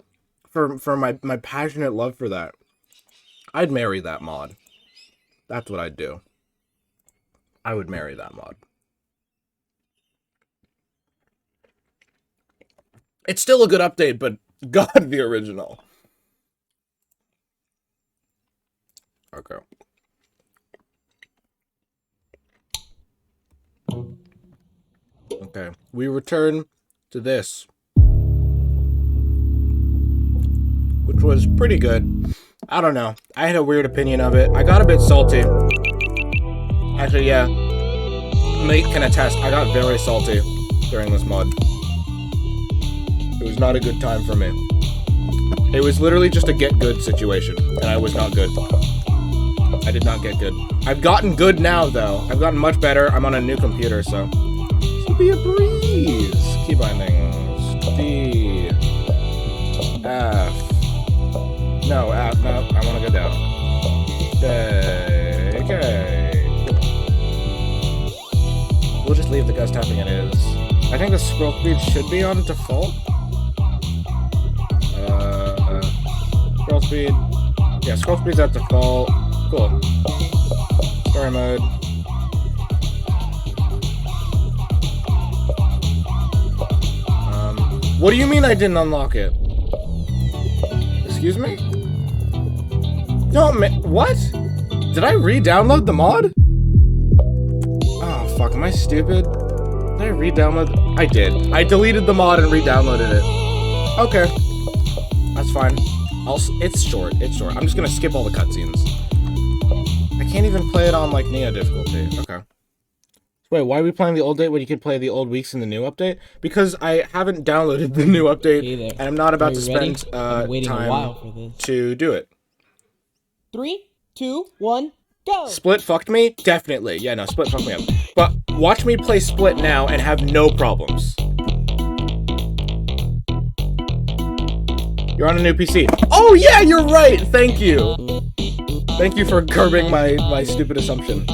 for my passionate love for that. I'd marry that mod. That's what I'd do. I would marry that mod. It's still a good update, but God, the original. Okay. Okay, we return to this, which was pretty good. I don't know. I had a weird opinion of it. I got a bit salty. Actually, yeah. Mate can attest. I got very salty during this mod. It was not a good time for me. It was literally just a get good situation, and I was not good. I did not get good. I've gotten good now, though. I've gotten much better. I'm on a new computer, so... This will be a breeze. Key bindings. D. F. No, F. No, I want to go down. J. K. We'll just leave the gust tapping it is. I think the scroll speed should be on default. Scroll speed. Yeah, scroll speed's at default. Cool. Story mode. What do you mean I didn't unlock it? Excuse me? No, what? Did I re-download the mod? Oh, fuck, am I stupid? Did I re-download? I did. I deleted the mod and re-downloaded it. Okay. That's fine. It's short. I'm just gonna skip all the cutscenes. I can't even play it on, like, Neo difficulty. Okay. Wait, why are we playing the old date when you could play the old weeks in the new update? Because I haven't downloaded the new update, and I'm not about to spend time to do it. 3, 2, 1, go! Split fucked me? Definitely. Yeah, no, Split fucked me up. But watch me play Split now and have no problems. You're on a new PC. Oh yeah, you're right! Thank you! Thank you for curbing my stupid assumption.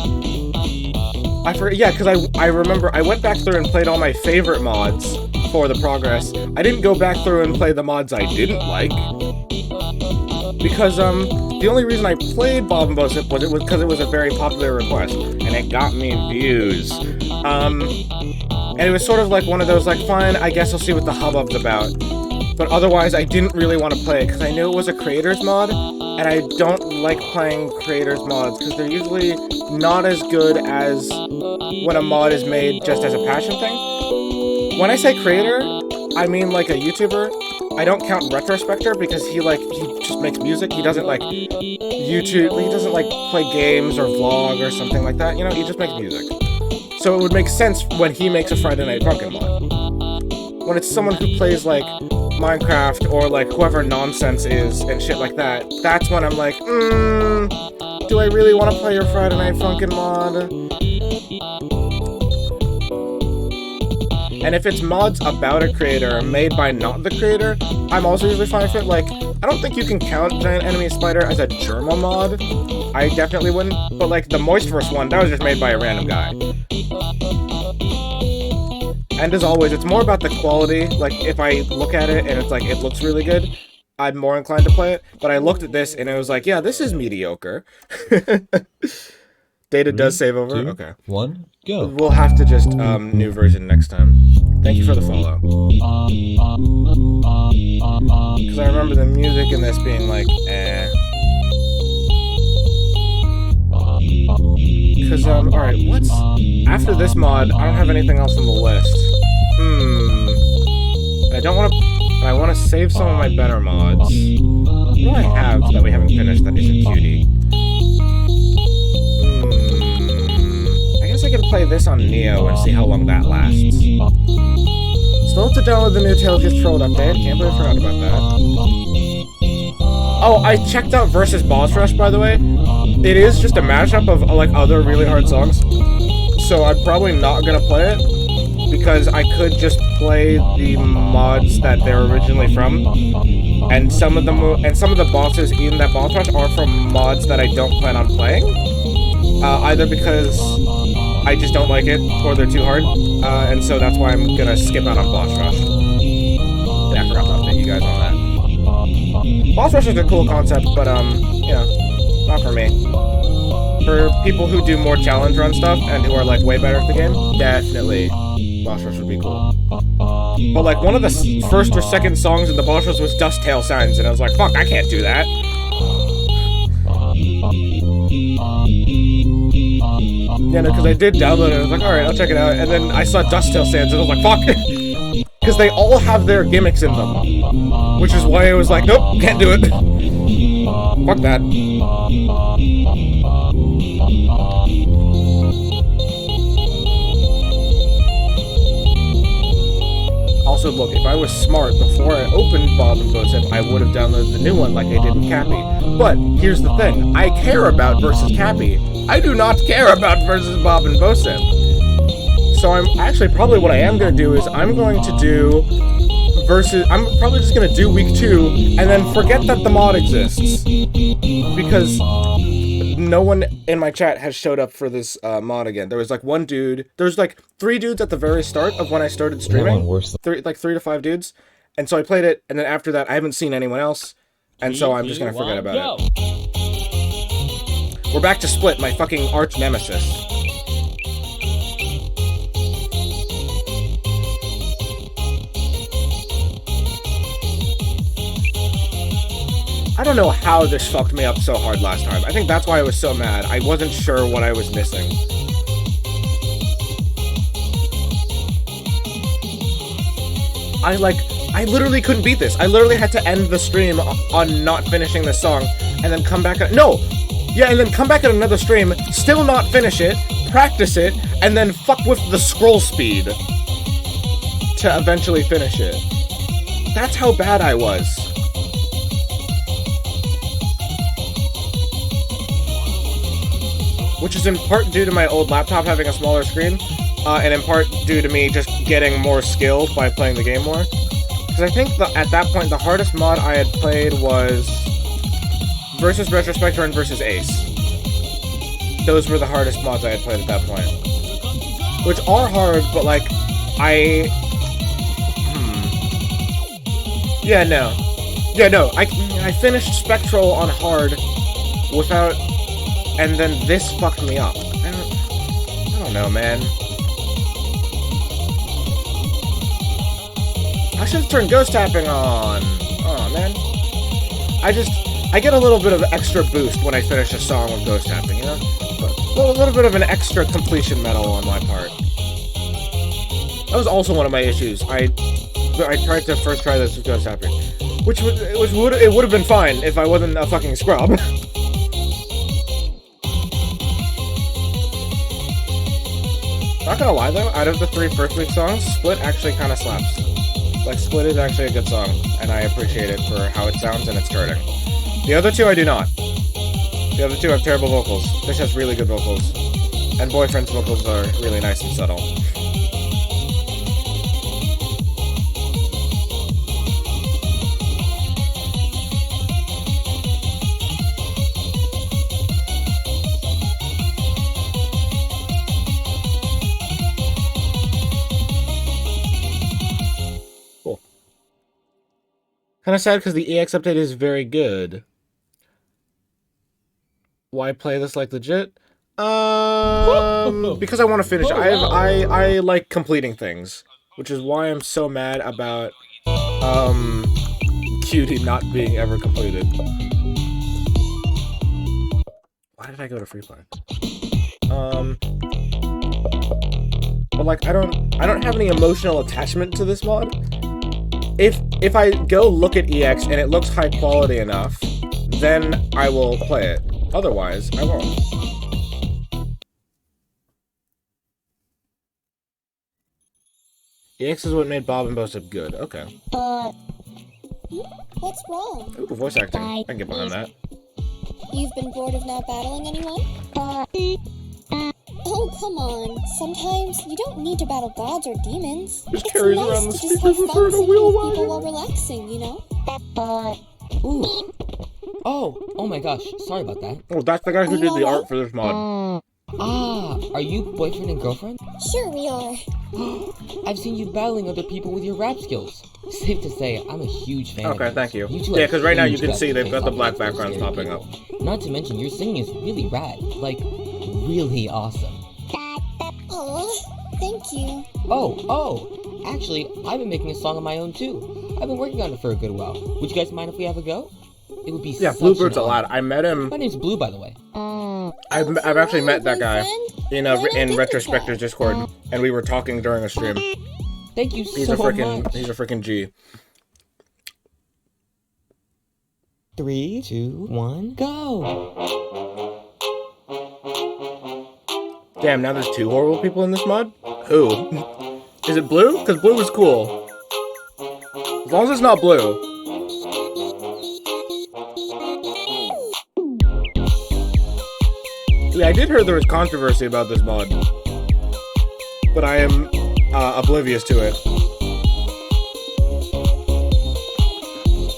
Yeah, because I remember I went back through and played all my favorite mods for the progress. I didn't go back through and play the mods I didn't like. Because, the only reason I played Bob Bosip was because it was a very popular request. And it got me views. And it was sort of like one of those, like, fine, I guess I'll see what the hubbub's about. But otherwise, I didn't really want to play it because I knew it was a creator's mod, and I don't like playing creator's mods because they're usually not as good as when a mod is made just as a passion thing. When I say creator, I mean like a YouTuber. I don't count Retrospector because he just makes music. He doesn't like YouTube, he doesn't like play games or vlog or something like that. You know, he just makes music. So it would make sense when he makes a Friday Night Funkin' mod. When it's someone who plays like Minecraft or like whoever Nonsense is and shit like that, that's when I'm like, do I really want to play your Friday Night Funkin' mod? And if it's mods about a creator made by not the creator, I'm also usually fine with it. Like, I don't think you can count Giant Enemy Spider as a Germa mod. I definitely wouldn't. But like the Moistverse one, that was just made by a random guy. And as always, it's more about the quality. Like, if I look at it and it's like, it looks really good, I'm more inclined to play it. But I looked at this and it was like, yeah, this is mediocre. Data does save over. 2, okay. 1, go. We'll have to just, new version next time. Thank you for the follow. Because I remember the music in this being like, eh. Because, alright, what's... After this mod, I don't have anything else on the list. I don't want to... I want to save some of my better mods. What do I have that we haven't finished that isn't cutie? I guess I can play this on Neo and see how long that lasts. Still have to download the new Tales Gets Trolled update. Can't believe I forgot about that. Oh, I checked out Versus Boss Rush, by the way. It is just a mashup of, like, other really hard songs. So I'm probably not gonna play it, because I could just play the mods that they're originally from. And some of the bosses in that Boss Rush are from mods that I don't plan on playing. Either because I just don't like it, or they're too hard. And so that's why I'm gonna skip out on Boss Rush. Yeah, I forgot to update you guys on that. Boss Rush is a cool concept, but, you know, not for me. For people who do more challenge run stuff, and who are, like, way better at the game, definitely Boss Rush would be cool. But, like, one of the first or second songs in the Boss Rush was Dust Tail Signs, and I was like, fuck, I can't do that. Yeah, no, because I did download it, I was like, alright, I'll check it out, and then I saw Dust Tail Sands, and I was like, fuck! Because they all have their gimmicks in them. Which is why I was like, nope, can't do it. Fuck that. Also, look, if I was smart before I opened Bob and Bosip, I would have downloaded the new one like I did with Kapi. But here's the thing, I care about versus Kapi. I do not care about versus Bob and Bosip. So I'm actually, probably what I am going to do is I'm going to do I'm probably just going to do week 2 and then forget that the mod exists. Because no one in my chat has showed up for this mod again. There was like one dude, there's like 3 dudes at the very start of when I started streaming. Like 3 to 5 dudes. And so I played it, and then after that I haven't seen anyone else. And so I'm just going to forget about it. We're back to Split, my fucking arch nemesis. I don't know how this fucked me up so hard last time. I think that's why I was so mad. I wasn't sure what I was missing. I literally couldn't beat this. I literally had to end the stream on not finishing this song, and then come back and then come back at another stream, still not finish it, practice it, and then fuck with the scroll speed to eventually finish it. That's how bad I was. Which is in part due to my old laptop having a smaller screen, and in part due to me just getting more skill by playing the game more. Because I think at that point, the hardest mod I had played was versus Retrospector and versus AEST. Those were the hardest mods I had played at that point. Which are hard, but like, Yeah, no, I finished Spectral on hard without... And then this fucked me up. I don't know, man. I should have turned ghost tapping on. Oh, man. I get a little bit of extra boost when I finish a song with ghost tapping, you know? A little bit of an extra completion medal on my part. That was also one of my issues. I tried to first try this with ghost tapping, it would have been fine if I wasn't a fucking scrub. Not gonna lie though, out of the 3 first week songs, Split actually kind of slaps. Like, Split is actually a good song, and I appreciate it for how it sounds and its turning. The other 2 I do not. The other 2 have terrible vocals. This has really good vocals. And Boyfriend's vocals are really nice and subtle. Kind of sad because the EX update is very good. Why play this like legit? Because I want to finish. I like completing things, which is why I'm so mad about Cutie not being ever completed. Why did I go to free play? But like I don't have any emotional attachment to this mod. If I go look at EX and it looks high quality enough, then I will play it. Otherwise, I won't. EX is what made Bob and Bosip good. Okay. What's wrong? Ooh, voice acting. I can get behind that. You've been bored of not battling anyone? Oh, come on. Sometimes you don't need to battle gods or demons. Just It's carries nice around the to just speakers have with her fun in a singing wheel with people wagon. while relaxing, you know? Ooh. Oh my gosh, sorry about that. Oh, that's the guy who did the art for this mod. Are you boyfriend and girlfriend? Sure we are. I've seen you battling other people with your rap skills. Safe to say, I'm a huge fan of Okay, yours. thank you. two Yeah, are because right now you huge can see they've got the off black of backgrounds scary popping up. people. Not to mention, your singing is really rad. Like, really awesome. Aw, thank you. Oh, actually, I've been making a song of my own too. I've been working on it for a good while. Would you guys mind if we have a go? It would be Yeah, such Bluebird's a an lad. honor. I met him. My name's Blue, by the way. I've actually met that guy in Friend? Retrospector's Discord, and we were talking during a stream. Thank you He's so a freaking much. G. 3, 2, 1, go! Damn, now there's 2 horrible people in this mod? Who? Is it Blue? Because Blue was cool. As long as it's not Blue. Yeah, I did hear there was controversy about this mod. But I am oblivious to it.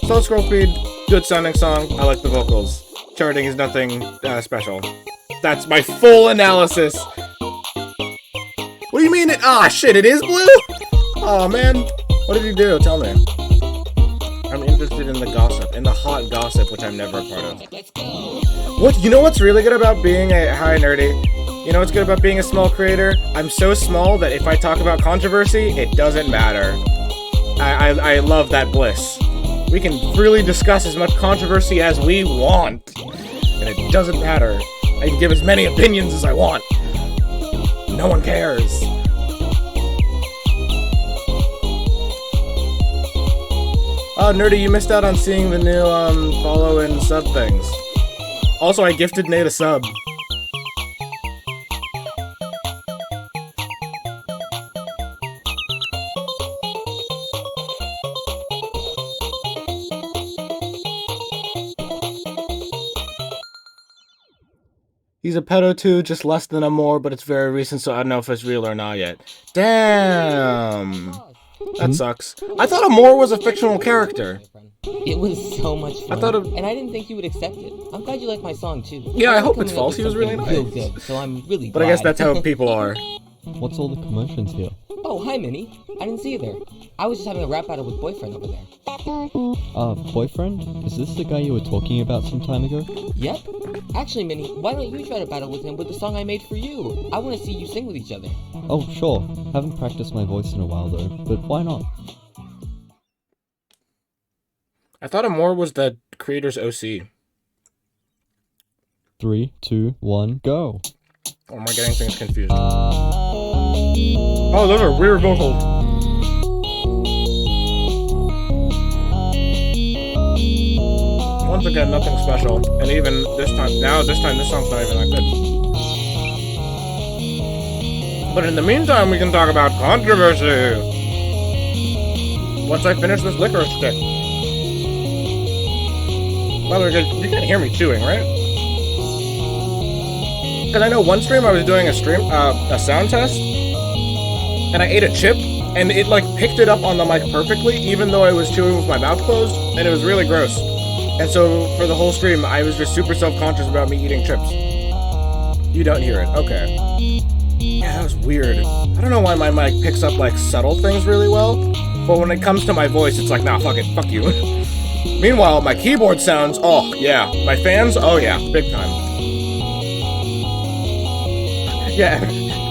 Slow scroll speed, good sounding song, I like the vocals. Charting is nothing special. That's my full analysis. What do you mean shit, it is Blue? Oh man, what did he do? Tell me. I'm interested in the gossip, in the hot gossip, which I'm never a part of. What? You know what's really good about being a hi nerdy? You know what's good about being a small creator? I'm so small that if I talk about controversy, it doesn't matter. I love that bliss. We can freely discuss as much controversy as we want. And it doesn't matter. I can give as many opinions as I want. No one cares. Oh, Nerdy, you missed out on seeing the new, follow and sub things. Also, I gifted Nate a sub. He's a pedo too, just less than a more, but it's very recent, so I don't know if it's real or not yet. Damn! That sucks. I thought Amor was a fictional character. It was so much fun, I thought and I didn't think you would accept it. I'm glad you like my song too. Yeah, I hope it's false. He was really nice. Real good, so I'm really glad. But I guess that's how people are. What's all the commotions here? Oh, hi, Minnie. I didn't see you there. I was just having a rap battle with boyfriend over there. Boyfriend? Is this the guy you were talking about some time ago? Yep. Actually, Minnie, why don't you try to battle with him with the song I made for you? I want to see you sing with each other. Oh, sure. Haven't practiced my voice in a while though, but why not? I thought Amor was the creator's OC. 3, 2, 1, go! Or am I getting things confused? Oh, those are weird vocals. Once again, nothing special. And even this time, this song's not even that good. But in the meantime, we can talk about controversy. Once I finish this licorice stick. By the way, you can hear me chewing, right? Because I know one stream I was doing a sound test, and I ate a chip, and it like picked it up on the mic perfectly, even though I was chewing with my mouth closed, and it was really gross. And so for the whole stream, I was just super self-conscious about me eating chips. You don't hear it, okay. Yeah, that was weird. I don't know why my mic picks up like subtle things really well, but when it comes to my voice, it's like, nah, fuck it, fuck you. Meanwhile, my keyboard sounds, oh yeah. My fans, oh yeah, big time. Yeah,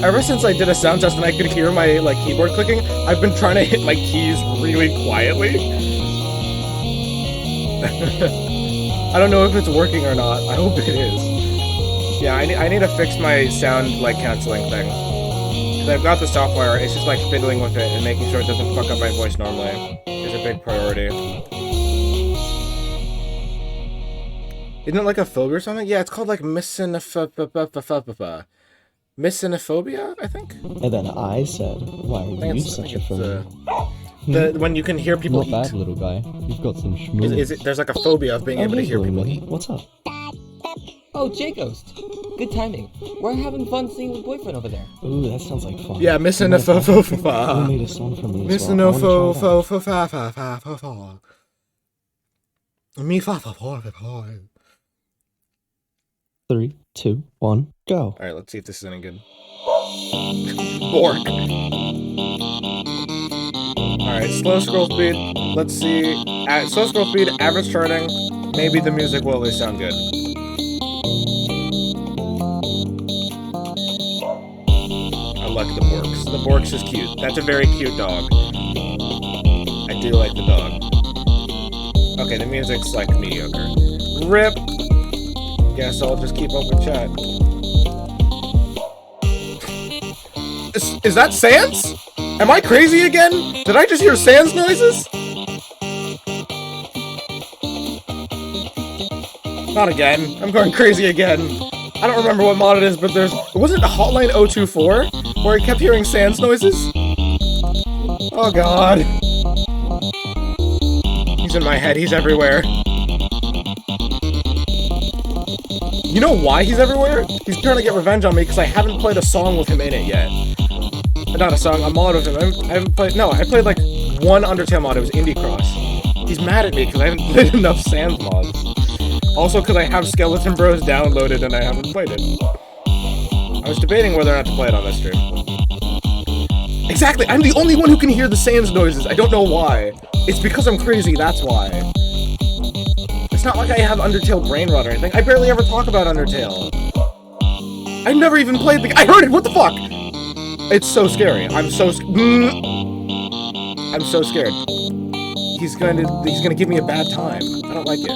ever since I did a sound test and I could hear my like keyboard clicking, I've been trying to hit my keys really quietly. I don't know if it's working or not. I hope it is. Yeah, I need to fix my sound like canceling thing. Because I've got the software, it's just like fiddling with it and making sure it doesn't fuck up my voice normally is a big priority. Isn't it like a phobia or something? Yeah, it's called like Misanophobia, I think? And then I said, why are you such a phobia? When you can hear people eat. Not bad, little guy. You've got some schmoo. Is it, there's like a phobia of being able to hear people eat. What's up? Oh, J-Ghost. Good timing. We're having fun singing with boyfriend over there. Ooh, that sounds like fun. Yeah, Misanophobia. You made a song for me as well. Misanophobia. 3, 2, 1, go. Alright, let's see if this is any good. Bork. Alright, slow scroll speed. Let's see. At slow scroll speed, average charting. Maybe the music will at least sound good. I like the Borks. The Borks is cute. That's a very cute dog. I do like the dog. Okay, the music's like mediocre. RIP! Guess I'll just keep up with chat. Is that Sans? Am I crazy again? Did I just hear Sans noises? Not again. I'm going crazy again. I don't remember what mod it is, but wasn't it Hotline 024 where I kept hearing Sans noises? Oh god. He's in my head, he's everywhere. You know why he's everywhere? He's trying to get revenge on me because I haven't played a song with him in it yet. Not a song, a mod with him. I haven't played, no, I played like one Undertale mod, it was Indie Cross. He's mad at me because I haven't played enough Sans mods. Also because I have Skeleton Bros downloaded and I haven't played it. I was debating whether or not to play it on this stream. Exactly, I'm the only one who can hear the Sans noises, I don't know why. It's because I'm crazy, that's why. It's not like I have Undertale brain rot or anything. I barely ever talk about Undertale. I've never even played the- I heard it! What the fuck? It's so scary. I'm so scared. he's gonna give me a bad time. I don't like it.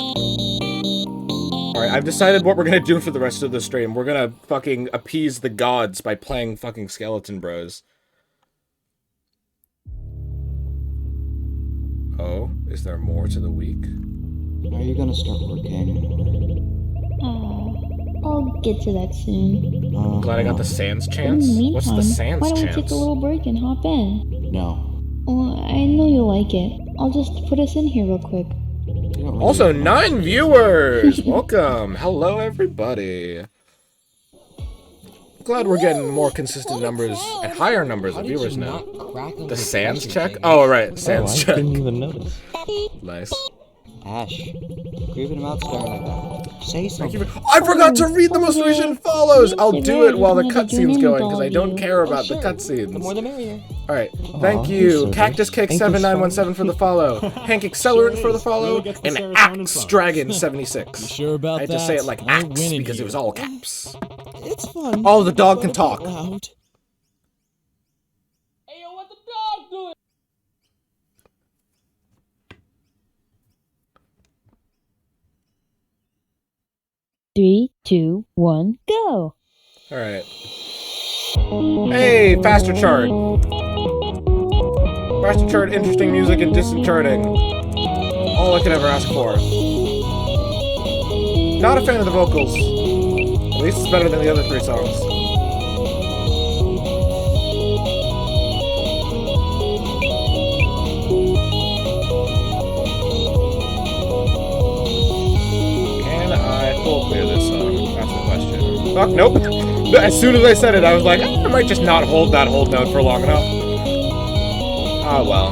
Alright, I've decided what we're gonna do for the rest of the stream. We're gonna fucking appease the gods by playing fucking Skeleton Bros. Oh, is there more to the week? Are you gonna start working? I'll get to that soon. Glad I got the Sans In chance. the meantime, What's the Sans why don't we chance? take a little break and hop in? No. Well, I know you'll like it. I'll just put us in here real quick. You don't really Also, 9 viewers! Welcome! Hello, everybody. Glad we're getting more consistent numbers and higher numbers of viewers now. The Sans check? Oh, right, Sans I check. didn't even notice. Nice. Ash, creeping him out staring like that. Say Thank you something. for- I forgot to read the most recent follows! I'll do it while the Just wanted to cutscene's join going, in because I with don't all care Oh, about the sure. The more cutscenes. the merrier. Alright, thank you're you, so Cactus Cake nice. 7917 for the follow, Hank Accelerant for the follow, and Axe Dragon 76. Sure about I had that? to say it like I Axe win in because it here. was all caps. It's fun. Oh, the dog can talk. Loud. Hey, yo, what the dog doing? 3, 2, 1, go! Alright. Hey, faster chart. Faster chart, interesting music, and distant charting. All I could ever ask for. Not a fan of the vocals. At least it's better than the other 3 songs. Can I full clear this song? That's the question. Fuck, nope. As soon as I said it, I was like, I might just not hold that hold note for long enough. Ah, well.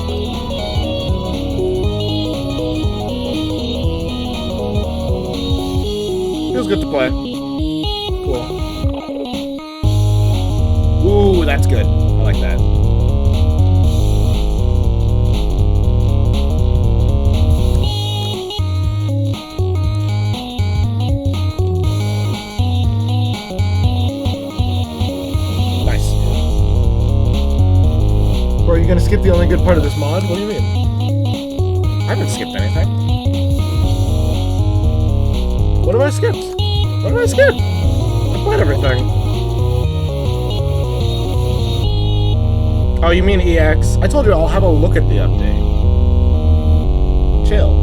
Feels good to play. Cool. Ooh, that's good. I like that. Nice. Bro, are you gonna skip the only good part of this mod? What do you mean? I haven't skipped anything. What have I skipped? What have I skipped? I played everything. Oh, you mean EX? I told you I'll have a look at the update. Chill.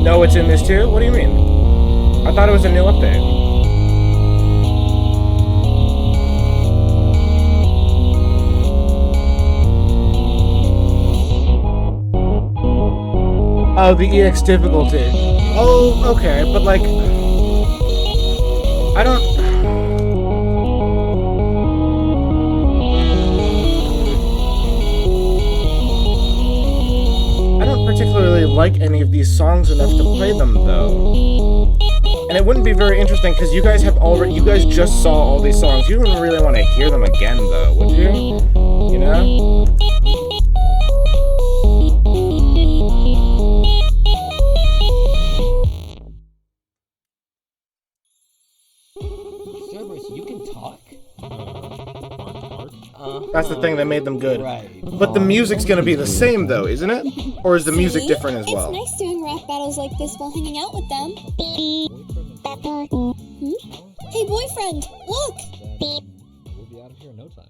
No, it's in this too? What do you mean? I thought it was a new update. Oh, the EX difficulty. Oh, okay, but like... I don't... I don't particularly like any of these songs enough to play them, though. And it wouldn't be very interesting, because you guys just saw all these songs. You wouldn't really want to hear them again, though, would you? You know? Cerberus, you can talk? That's the thing that made them good. Right. But the music's gonna be the same, though, isn't it? Or is the music See? different as well? It's nice doing rap battles like this while hanging out with them. Hey, boyfriend, look! We'll be out of here in no time.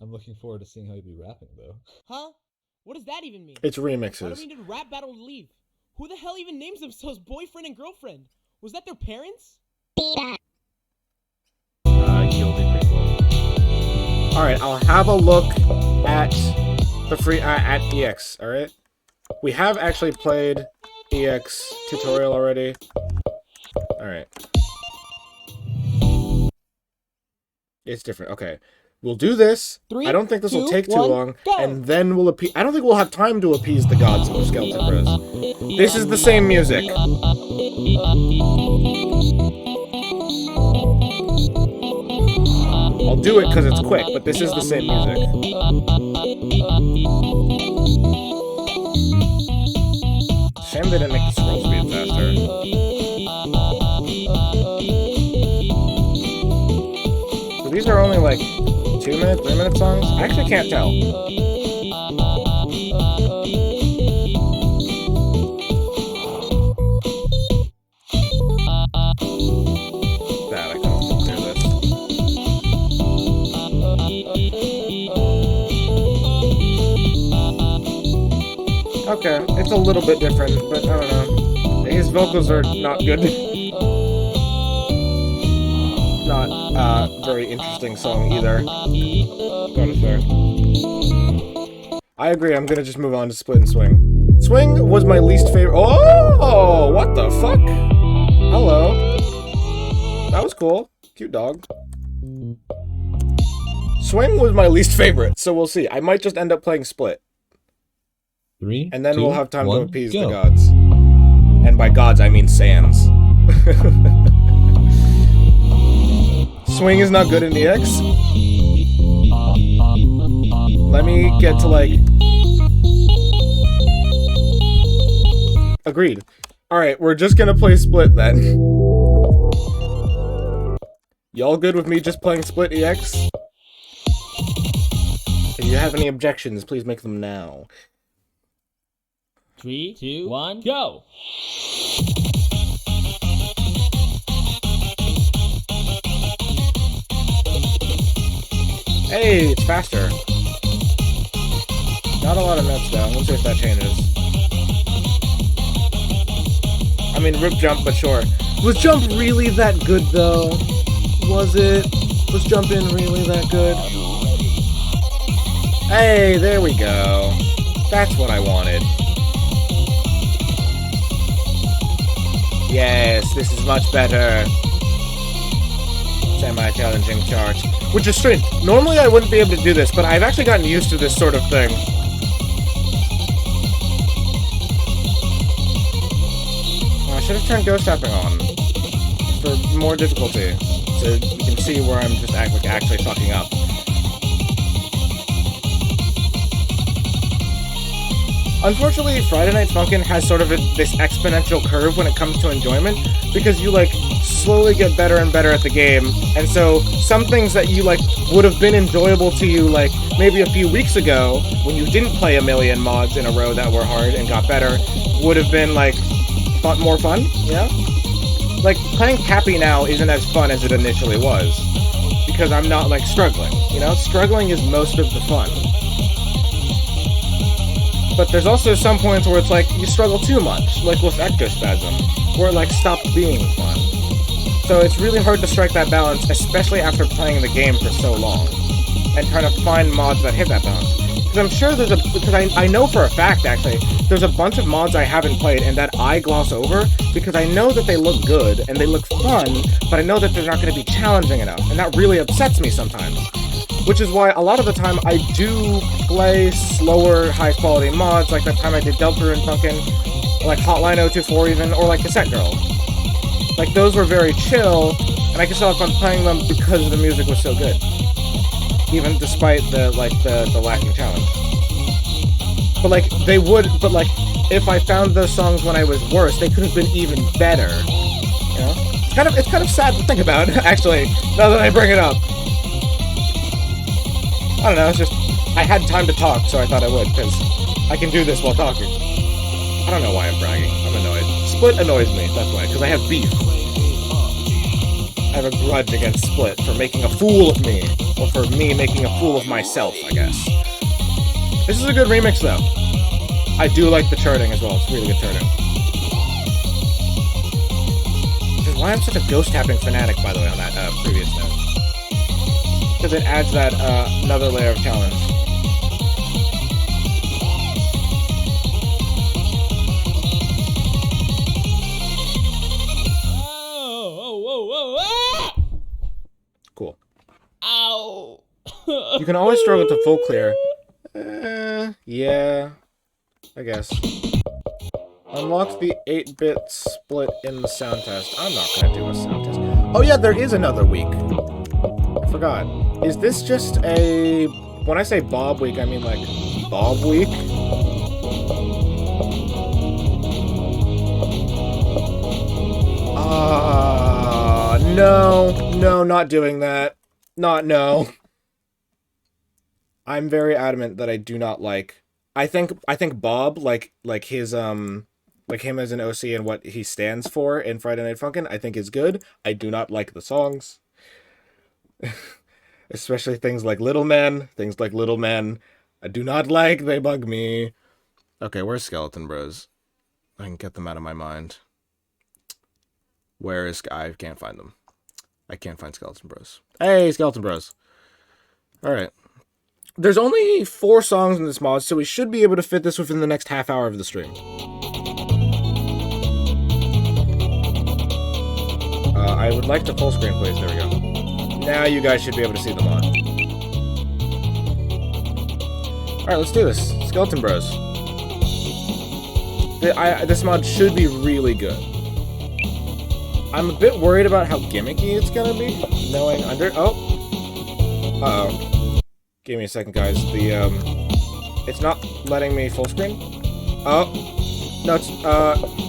I'm looking forward to seeing how you'll be rapping, though. Huh? What does that even mean? It's Why do remixes. we need a rap battle to leave? Who the hell even names themselves boyfriend and girlfriend? Was that their parents? Guilty prequel. Alright, I'll have a look at the free, at EX, alright? We have actually played EX tutorial already. Alright. It's different, okay. We'll do this. I don't think this will take too long. And then we'll appease. I don't think we'll have time to appease the gods of Skeleton Bros. This is the same music. I'll do it because it's quick, but this is the same music. Same Damn, they didn't make the scroll speed faster. So these are only like 2-minute, 3-minute songs? I actually can't tell. Bad, I can't do this. Okay, it's a little bit different, but I don't know. His vocals are not good. Not very interesting song either. Gotta say. I agree, I'm gonna just move on to Split and Swing. Swing was my least favorite. Oh, what the fuck? Hello. That was cool. Cute dog. Swing was my least favorite, so we'll see. I might just end up playing Split. 3, And then 2, we'll have time 1, to appease go. the gods. And by gods, I mean Sans. Swing is not good in EX. Let me get to, like... Agreed. Alright, we're just gonna play Split, then. Y'all good with me just playing Split EX? If you have any objections, please make them now. 3, 2, 1, go! Hey, it's faster. Not a lot of notes, though. We'll see if that changes. I mean, rip jump, but sure. Was jump really that good, though? Was it? Was jump in really that good? Hey, there we go. That's what I wanted. Yes, this is much better. Semi-challenging charge. Which is strange. Normally I wouldn't be able to do this, but I've actually gotten used to this sort of thing. I should have turned ghost tapping on. For more difficulty. So you can see where I'm just actually fucking up. Unfortunately, Friday Night Funkin' has sort of this exponential curve when it comes to enjoyment, because you, like, slowly get better and better at the game, and so some things that you, like, would have been enjoyable to you, like, maybe a few weeks ago, when you didn't play a million mods in a row that were hard and got better, would have been, like, more fun, you know? Like, playing Kapi now isn't as fun as it initially was, because I'm not, like, struggling, you know? Struggling is most of the fun. But there's also some points where it's like, you struggle too much, like with Ectospasm, where it like stopped being fun. So it's really hard to strike that balance, especially after playing the game for so long, and trying to find mods that hit that balance. Because I'm sure there's because I know for a fact, actually, there's a bunch of mods I haven't played and that I gloss over, because I know that they look good, and they look fun, but I know that they're not going to be challenging enough, and that really upsets me sometimes. Which is why a lot of the time I do play slower, high-quality mods, like that time I did Delta and Funkin', like Hotline 024 even, or like Cassette Girl. Like, those were very chill, and I could still have fun playing them because the music was so good. Even despite the lacking challenge. But like, if I found those songs when I was worse, they could have been even better. You know? It's kind of sad to think about, actually, now that I bring it up. I don't know, it's just, I had time to talk, so I thought I would, because I can do this while talking. I don't know why I'm bragging. I'm annoyed. Split annoys me, that's why, because I have beef. I have a grudge against Split for making a fool of me, or for me making a fool of myself, I guess. This is a good remix, though. I do like the charting as well, it's really good charting. Which is why I'm such a ghost tapping fanatic, by the way, on that previous note. Because it adds that another layer of challenge. Cool. Ow! You can always struggle to full clear. Yeah, I guess. Unlock the 8-bit split in the sound test. I'm not gonna do a sound test. Oh yeah, there is another week. I forgot. Is this just a... When I say Bob week, I mean like Bob week? No, not doing that. No. I'm very adamant that I do not like. I think Bob, like his like him as an OC and what he stands for in Friday Night Funkin', I think is good. I do not like the songs. Especially things like Little Men. I do not like, they bug me. Okay, where's Skeleton Bros? I can get them out of my mind. Where is... I can't find them. I can't find Skeleton Bros. Hey, Skeleton Bros. Alright. There's only 4 songs in this mod, so we should be able to fit this within the next half hour of the stream. I would like to full screen, please. There we go. Now you guys should be able to see the mod. Alright, let's do this. Skeleton Bros. This mod should be really good. I'm a bit worried about how gimmicky it's gonna be, knowing under... Oh! Uh-oh. Give me a second, guys. It's not letting me full screen? Oh! No,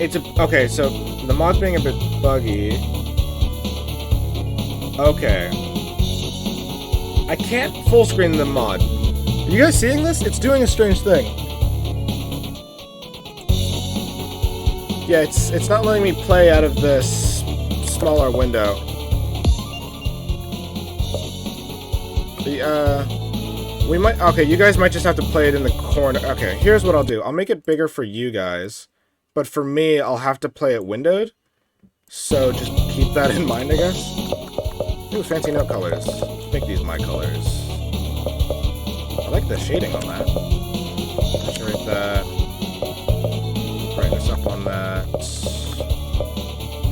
it's okay, so the mod's being a bit buggy. Okay. I can't full screen the mod. Are you guys seeing this? It's doing a strange thing. Yeah, it's not letting me play out of this smaller window. We might... Okay, you guys might just have to play it in the corner. Okay, here's what I'll do. I'll make it bigger for you guys, but for me, I'll have to play it windowed. So just keep that in mind, I guess. Ooh, fancy note colors. Let's make these my colors. I like the shading on that. Saturate that. Brightness up on that.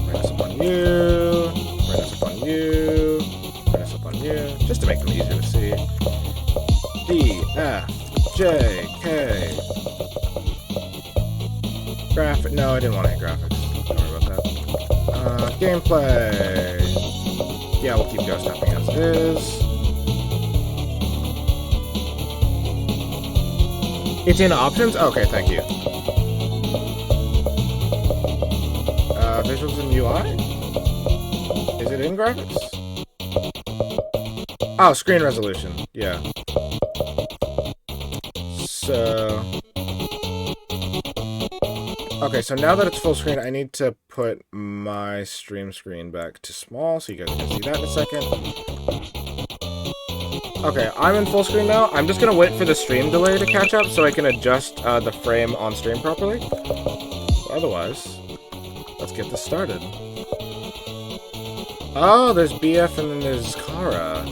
Brightness up on you. Brightness up on you. Brightness up on you. Just to make them easier to see. D, F, J, K. Graphic. No, I didn't want to hit graphics. Don't worry about that. Gameplay. Yeah, we'll keep ghost tapping as it is. It's in options? Okay, thank you. Visuals and UI? Is it in graphics? Oh, screen resolution. Yeah. So... Okay, so now that it's full screen, I need to put my stream screen back to small, so you guys can see that in a second. Okay, I'm in full screen now. I'm just gonna wait for the stream delay to catch up so I can adjust the frame on stream properly. Otherwise, let's get this started. Oh, there's BF and then there's Chara.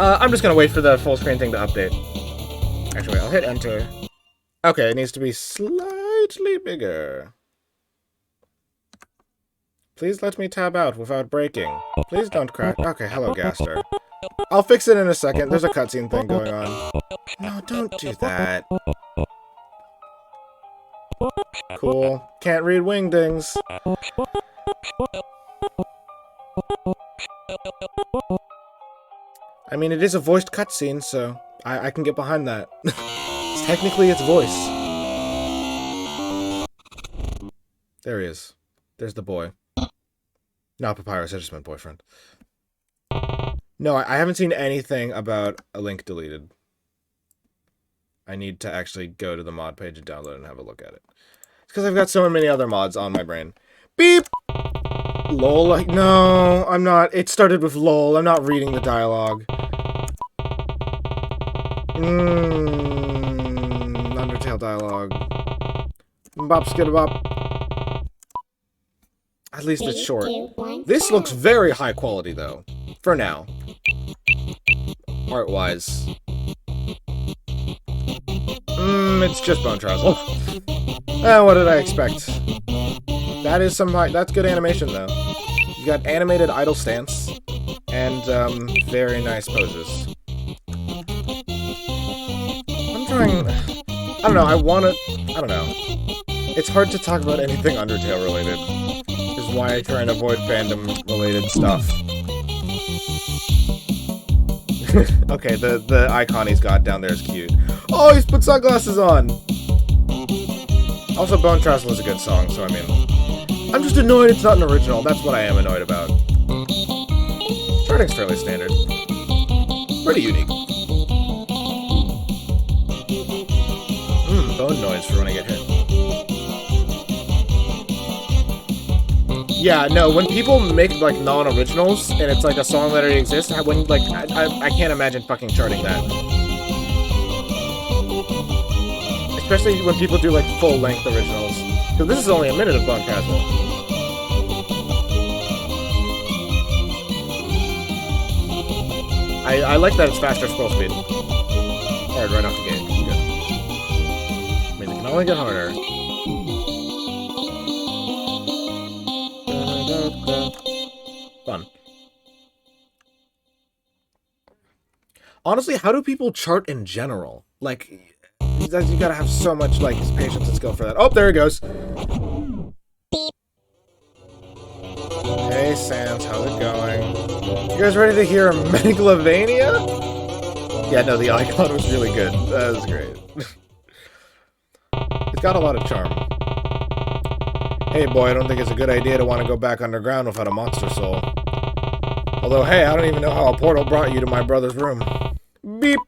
I'm just gonna wait for the full screen thing to update. Actually, I'll hit enter. Okay, it needs to be slightly bigger. Please let me tab out without breaking. Please don't crash. Okay, hello, Gaster. I'll fix it in a second. There's a cutscene thing going on. No, don't do that. Cool. Can't read wingdings. I mean, it is a voiced cutscene, so I can get behind that. Technically, it's voice. There he is. There's the boy. Not Papyrus, I just meant boyfriend. No, I haven't seen anything about a link deleted. I need to actually go to the mod page and download and have a look at it. It's because I've got so many other mods on my brain. Beep! LOL. No, I'm not. It started with LOL. I'm not reading the dialogue. Undertale dialogue. Bop skidabop. At least it's short. This looks very high quality, though. For now. Art-wise. It's just Bone Trazzle. What did I expect? That is that's good animation, though. You got animated idle stance. And, very nice poses. I'm trying... I don't know, I don't know. It's hard to talk about anything Undertale related. Which is why I try and avoid fandom related stuff. Okay, the icon he's got down there is cute. Oh, he's put sunglasses on! Also, Bone Trazzle is a good song, so I mean... I'm just annoyed it's not an original. That's what I am annoyed about. Charting's fairly standard. Pretty unique. Bone noise for when I get hit. Yeah, no, when people make, like, non-originals, and it's, like, a song that already exists, I can't imagine fucking charting that. Especially when people do, like, full-length originals. Because this is only a minute of Bone Castle. I like that it's faster scroll speed. Hard right off the gate. Good. I mean, it can only get harder. Fun. Honestly, how do people chart in general? Like, you gotta have so much, like, patience and skill for that. Oh, there it goes. Hey, Sans, how's it going? You guys ready to hear Megalovania? Yeah, no, the icon was really good. That was great. It's got a lot of charm. Hey, boy, I don't think it's a good idea to want to go back underground without a monster soul. Although, hey, I don't even know how a portal brought you to my brother's room. Beep!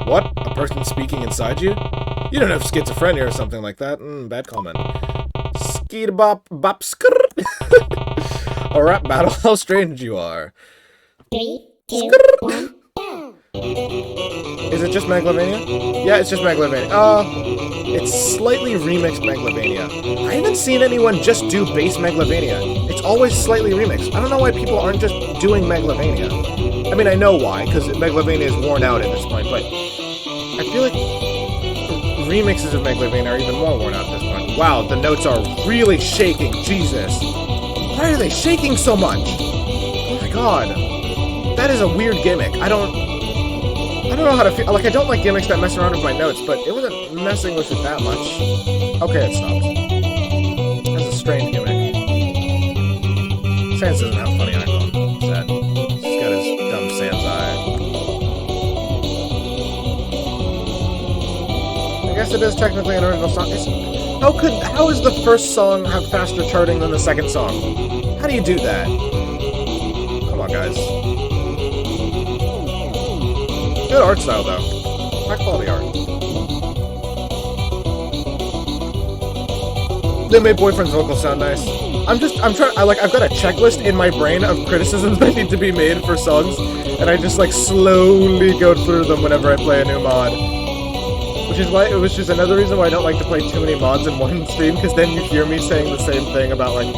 What? A person speaking inside you? You don't have schizophrenia or something like that. Bad comment. Skeet-bop, bop, skrrrt. A rap battle, how strange you are. 3, 2, 1. Is it just Megalovania? Yeah, it's just Megalovania. It's slightly remixed Megalovania. I haven't seen anyone just do base Megalovania. It's always slightly remixed. I don't know why people aren't just doing Megalovania. I mean, I know why, because Megalovania is worn out at this point, but I feel like remixes of Megalovania are even more worn out at this point. Wow, the notes are really shaking. Jesus. Why are they shaking so much? Oh my god. That is a weird gimmick. I don't know how to feel. Like, I don't like gimmicks that mess around with my notes, but it wasn't messing with it that much. Okay, it stopped. That's a strange gimmick. Sans doesn't have a funny icon. Sad. He's got his dumb Sans eye. I guess it is technically an original song. How is the first song have faster charting than the second song? How do you do that? Come on, guys. Good art style, though. High quality art. They made Boyfriend's vocals sound nice. I've got a checklist in my brain of criticisms that need to be made for songs, and I just, like, slowly go through them whenever I play a new mod. Which is another reason why I don't like to play too many mods in one stream, because then you hear me saying the same thing about, like,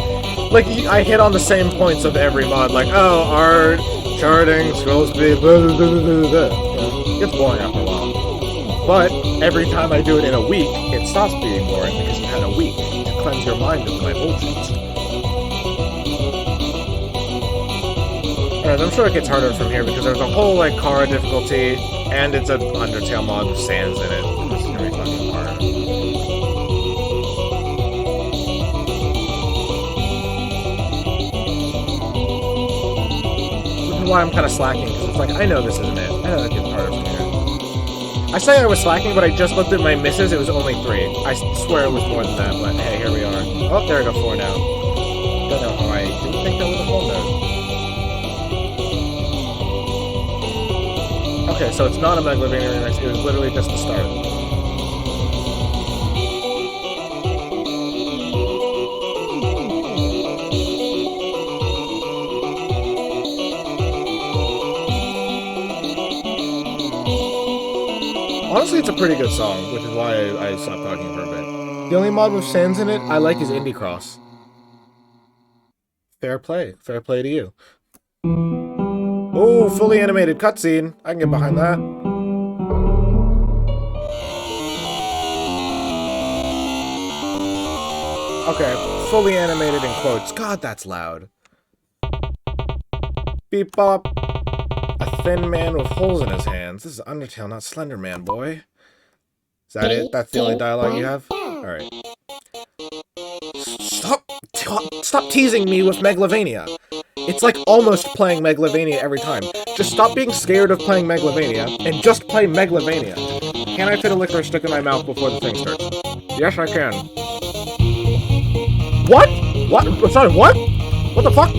I hit on the same points of every mod, like, oh, art, charting, scroll speed, blah, blah, blah, blah, blah. It gets boring after a while. But every time I do it in a week, it stops being boring because you had a week to cleanse your mind of my bullshit. And I'm sure it gets harder from here because there's a whole, like, Kara difficulty, and it's an Undertale mod with Sans in it. This is gonna be fucking hard. Which is why I'm kind of slacking, because it's like, I know this isn't it. I know that gets harder from here. I say I was slacking, but I just looked at my misses, it was only 3. I swear it was more than that, but hey, here we are. Oh, there I go, 4 now. Don't know how I didn't think that was a full note. Okay, so it's not a Megalovania remix, it was literally just the start. Honestly, it's a pretty good song, which is why I stopped talking for a bit. The only mod with Sans in it I like is Indie Cross. Fair play. Fair play to you. Oh, fully animated cutscene. I can get behind that. Okay, fully animated in quotes. God, that's loud. Beep bop. A thin man with holes in his hands. This is Undertale, not Slender Man, boy. Is that it? That's the only dialogue you have? Alright. Stop teasing me with Megalovania. It's like almost playing Megalovania every time. Just stop being scared of playing Megalovania, and just play Megalovania. Can I fit a licorice stick in my mouth before the thing starts? Yes, I can. What? What? Sorry, what? What the fuck?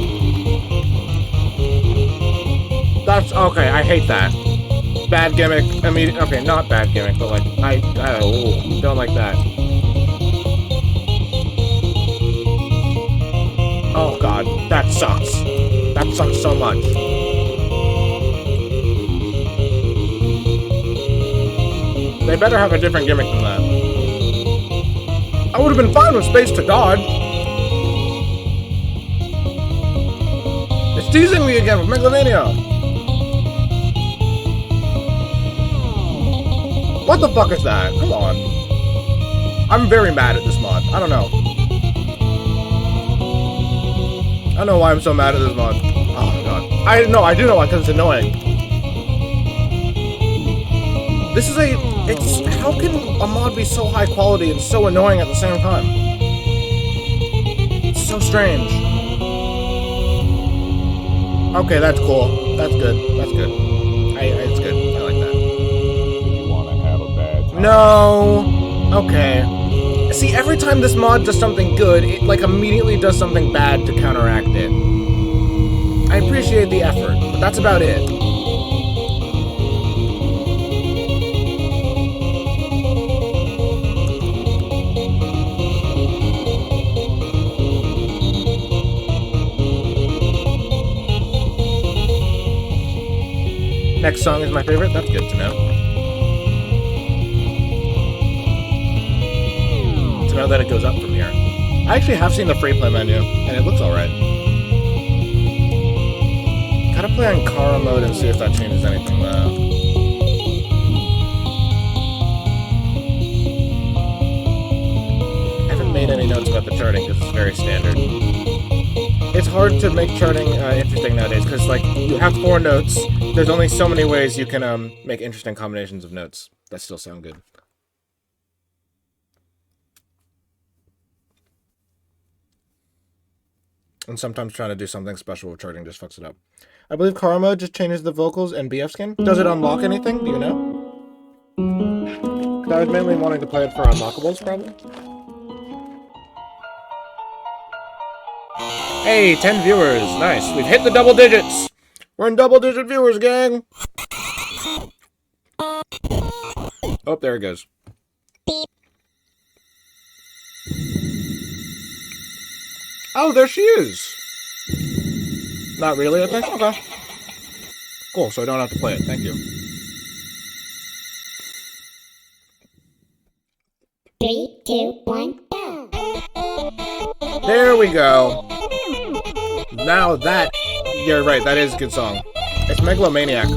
That's okay. I hate that. Bad gimmick. I mean, okay, not bad gimmick, but like I don't like that. Oh god, that sucks. That sucks so much. They better have a different gimmick than that. I would have been fine with space to dodge. It's teasing me again with Megalomania. What the fuck is that? Come on. I'm very mad at this mod. I don't know. I don't know why I'm so mad at this mod. Oh god. I do know why, because it's annoying. This is how can a mod be so high quality and so annoying at the same time? It's so strange. Okay, that's cool. That's good. That's good. It's good. I like that. You wanna have a bad time? No. Okay. See, every time this mod does something good, it like immediately does something bad to counteract it. I appreciate the effort, but that's about it. Next song is my favorite. That's good to know. To know that it goes up from here. I actually have seen the free play menu, and it looks alright. Gotta play on Kara mode and see if that changes anything though. I haven't made any notes about the charting because it's very standard. It's hard to make charting interesting nowadays because, like, you have 4 notes. There's only so many ways you can make interesting combinations of notes that still sound good. And sometimes trying to do something special with charting just fucks it up. I believe Kara mode just changes the vocals and BF skin. Does it unlock anything? Do you know? I was mainly wanting to play it for unlockables, probably. Hey, 10 viewers. Nice. We've hit the double digits. We're in double digit viewers, gang. Oh, there it goes. Oh, there she is. Not really, I think. Okay. Cool, so I don't have to play it. Thank you. 3, 2, 1, go! There we go. Now that... You're right, that is a good song. It's Megalomaniac.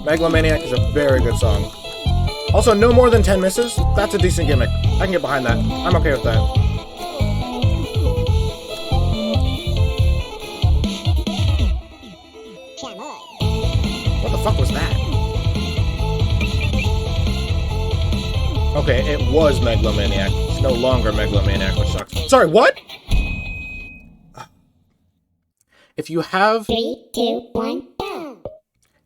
Megalomaniac is a very good song. Also, no more than 10 misses. That's a decent gimmick. I can get behind that. I'm okay with that. What the fuck was that? Okay, it was Megalomaniac. It's no longer Megalomaniac, which sucks. Sorry, what? If you have... 3, 2, 1, go!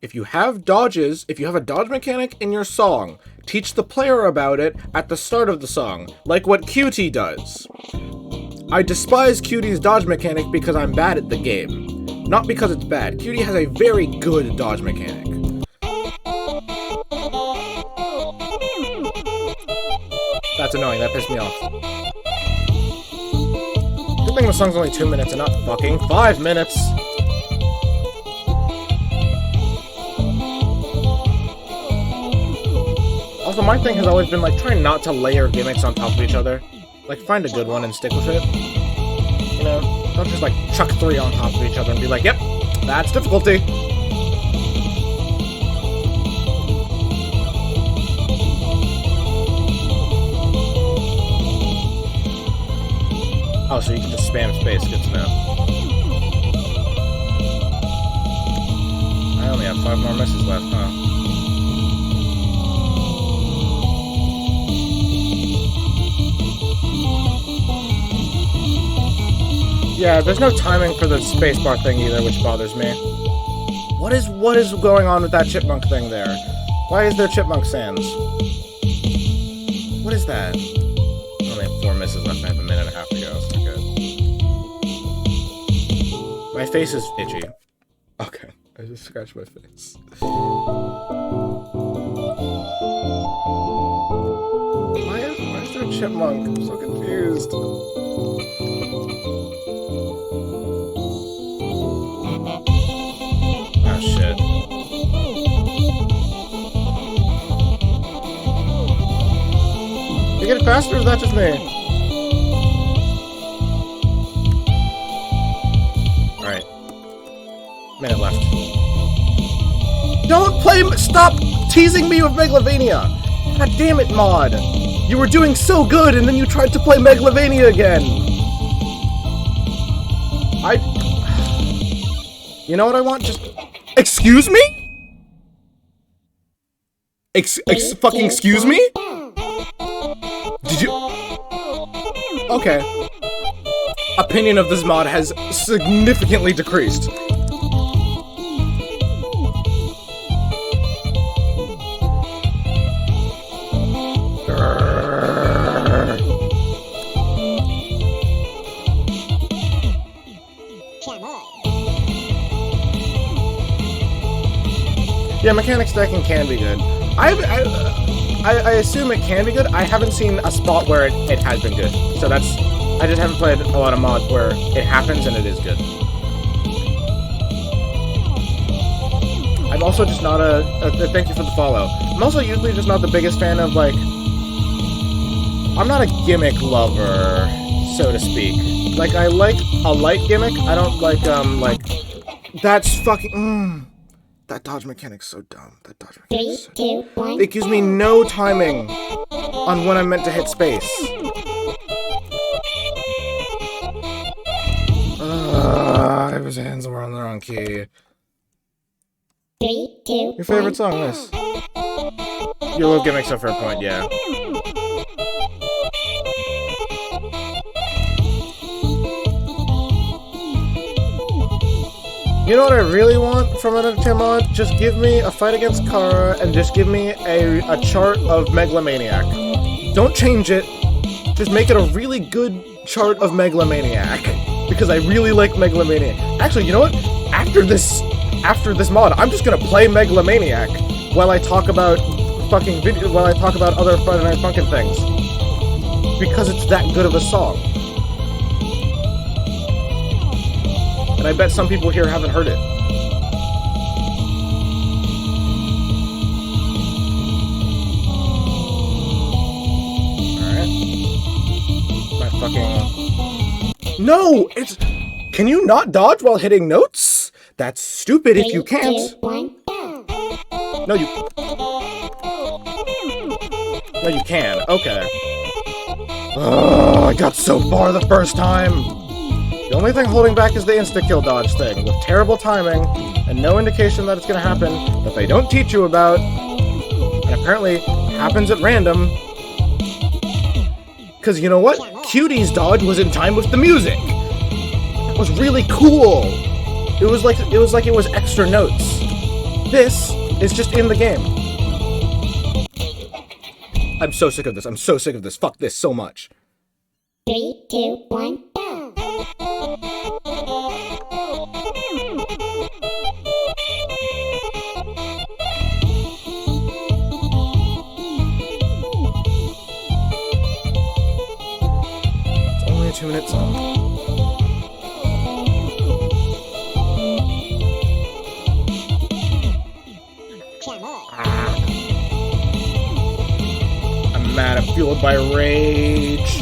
If you have dodges, if you have a dodge mechanic in your song, teach the player about it at the start of the song, like what QT does. I despise QT's dodge mechanic because I'm bad at the game. Not because it's bad. QT has a very good dodge mechanic. That's annoying, that pissed me off. Good thing the song's only 2 minutes and not fucking 5 minutes. Also, my thing has always been, like, trying not to layer gimmicks on top of each other. Like, find a good one and stick with it. You know? Don't just, like, chuck 3 on top of each other and be like, yep, that's difficulty. Oh, so you can just spam space, good to know. I only have 5 more misses left, huh? Yeah, there's no timing for the spacebar thing either, which bothers me. What is going on with that chipmunk thing there? Why is there chipmunk sands? What is that? I only have 4 misses left. I have a minute and a half to go. That's not good. My face is itchy. Okay, I just scratched my face. Why is there a chipmunk? I'm so confused. Oh shit. You get it faster, or is that just me? Alright. Minute left. Don't play. Stop teasing me with Megalovania! God damn it, mod! You were doing so good, and then you tried to play Megalovania again! You know what I want? Just... Excuse me? Fucking excuse me? Did you... Okay. Opinion of this mod has significantly decreased. Yeah, mechanic stacking can be good. I assume it can be good. I haven't seen a spot where it has been good. So that's... I just haven't played a lot of mods where it happens and it is good. I'm also just not thank you for the follow. I'm also usually just not the biggest fan of, like... I'm not a gimmick lover, so to speak. Like, I like a light gimmick. I don't like, That's fucking... That dodge mechanic's so dumb. That dodge mechanic's so dumb. It gives me no timing on when I'm meant to hit space. His hands were on the wrong key. 3, 2, Your favorite song, Liz? You love gimmicks up for a point, yeah. You know what I really want from an mod? Just give me a fight against Kara and just give me a chart of Megalomaniac. Don't change it. Just make it a really good chart of Megalomaniac. Because I really like Megalomaniac. Actually, you know what? After this mod, I'm just gonna play Megalomaniac while I talk about other Friday Night Funkin' things. Because it's that good of a song. And I bet some people here haven't heard it. Alright. My fucking... No! It's... Can you not dodge while hitting notes? That's stupid if you can't. No, you... No, you can. Okay. Oh, I got so far the first time! The only thing holding back is the insta-kill dodge thing, with terrible timing, and no indication that it's gonna happen, that they don't teach you about, and apparently happens at random. Cause you know what? Cutie's dodge was in time with the music! That was really cool! It was like it was extra notes. This is just in the game. I'm so sick of this, I'm so sick of this, fuck this so much. 3, 2, 1. It's only a 2-minute song. I'm mad, I'm fueled by rage.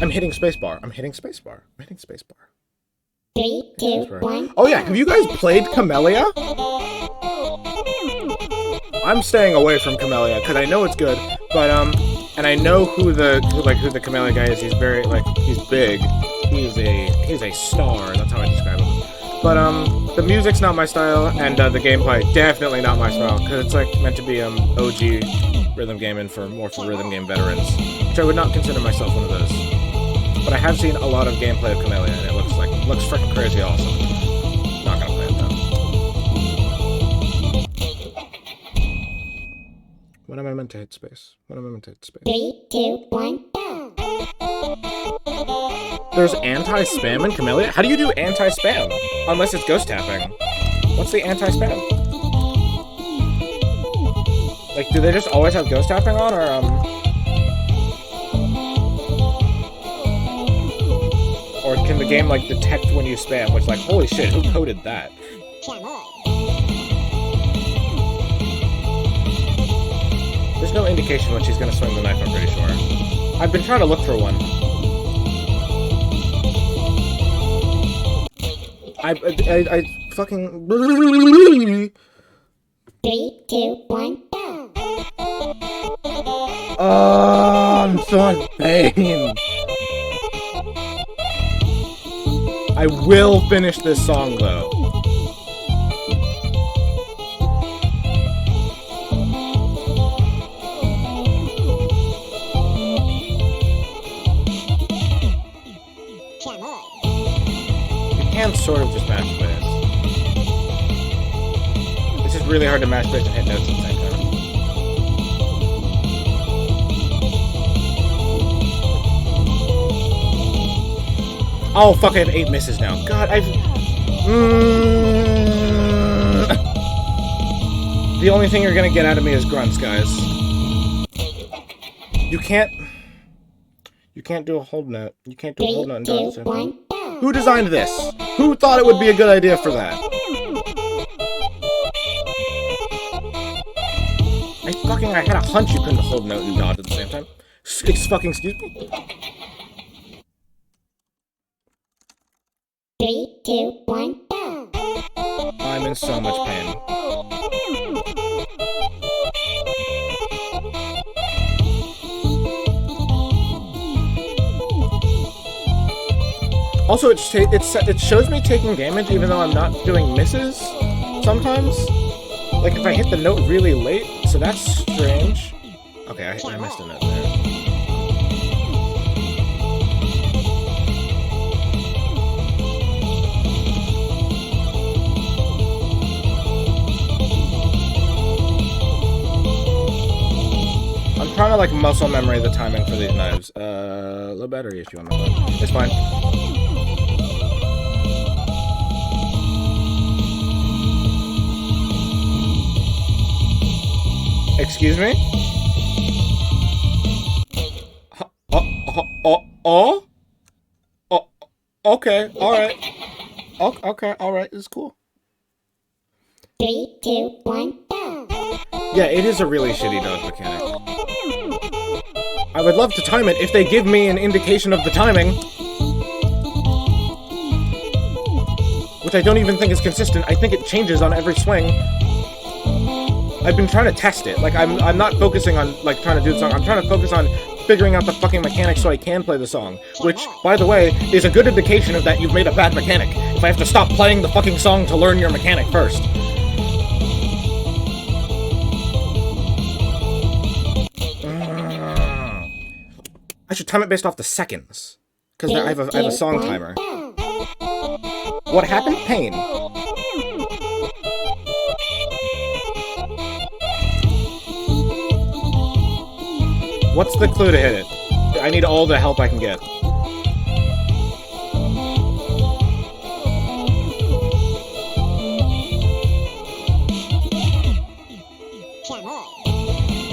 I'm hitting spacebar. I'm hitting spacebar. 3, 2, 1. Oh yeah, have you guys played Camellia? I'm staying away from Camellia because I know it's good, but and I know who the Camellia guy is. He's very he's big. He's a star. That's how I describe him. But the music's not my style, and the gameplay definitely not my style because it's meant to be OG rhythm gaming for rhythm game veterans, which I would not consider myself one of those. But I have seen a lot of gameplay of Camellia, and it looks freaking crazy awesome. Not gonna play it though. When am I meant to hit space? 3, 2, 1. There's anti-spam in Camellia? How do you do anti-spam? Unless it's ghost tapping. What's the anti-spam? Like, do they just always have ghost tapping on, or can the game, like, detect when you spam, which, like, holy shit, who coded that? There's no indication when she's gonna swing the knife, I'm pretty sure. I've been trying to look for one. I fucking... 3, 2, 1, go! Oh, I'm so in pain. I will finish this song, though. You can sort of just match space. It's just really hard to match space and hit notes at the same time. Oh, fuck, I have 8 misses now. God, I've... The only thing you're gonna get out of me is grunts, guys. You can't do a hold note. You can't do a hold note and dodge. Who designed this? Who thought it would be a good idea for that? I had a hunch you couldn't hold note and dodge at the same time. Excuse me? 3, 2, 1, go! I'm in so much pain. Also, it shows me taking damage even though I'm not doing misses sometimes. Like if I hit the note really late, so that's strange. Okay, I missed a note there. I'm trying to like muscle memory the timing for these knives. Low battery issue on my phone. It's fine. Excuse me? Okay, alright. Okay, alright, it's cool. 3, 2, 1, go! Yeah, it is a really shitty dodge mechanic. I would love to time it if they give me an indication of the timing. Which I don't even think is consistent. I think it changes on every swing. I've been trying to test it. Like, I'm not focusing on, like, trying to do the song. I'm trying to focus on figuring out the fucking mechanics so I can play the song. Which, by the way, is a good indication of that you've made a bad mechanic. If I have to stop playing the fucking song to learn your mechanic first. I should time it based off the seconds. Because I have a song timer. What happened? Pain. What's the clue to hit it? I need all the help I can get.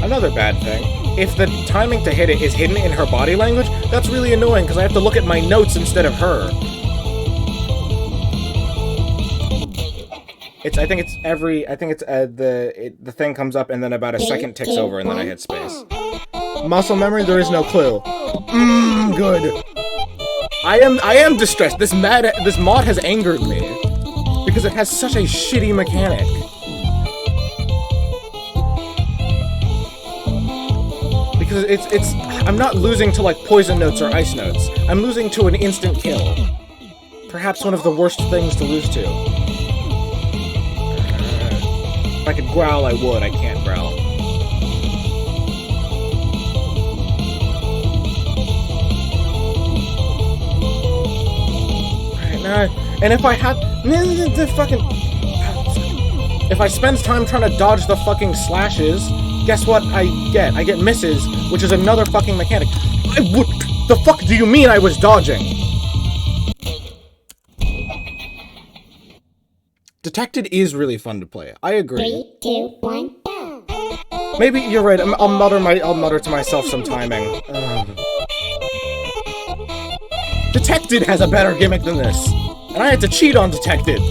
Another bad thing. If the timing to hit it is hidden in her body language, that's really annoying because I have to look at my notes instead of her. I think the thing comes up and then about a second ticks over and then I hit space. Muscle memory, there is no clue. Good. I am distressed. This mod has angered me because it has such a shitty mechanic. Because I'm not losing to like poison notes or ice notes. I'm losing to an instant kill. Perhaps one of the worst things to lose to. If I could growl, I would. I can't growl. Alright, now, and if I have the fucking, if I spend time trying to dodge the fucking slashes, guess what I get? I get misses, which is another fucking mechanic. The fuck do you mean I was dodging? Detected is really fun to play. I agree. 3, 2, 1, go! Maybe you're right. I'll mutter to myself some timing. Detected has a better gimmick than this, and I had to cheat on Detected.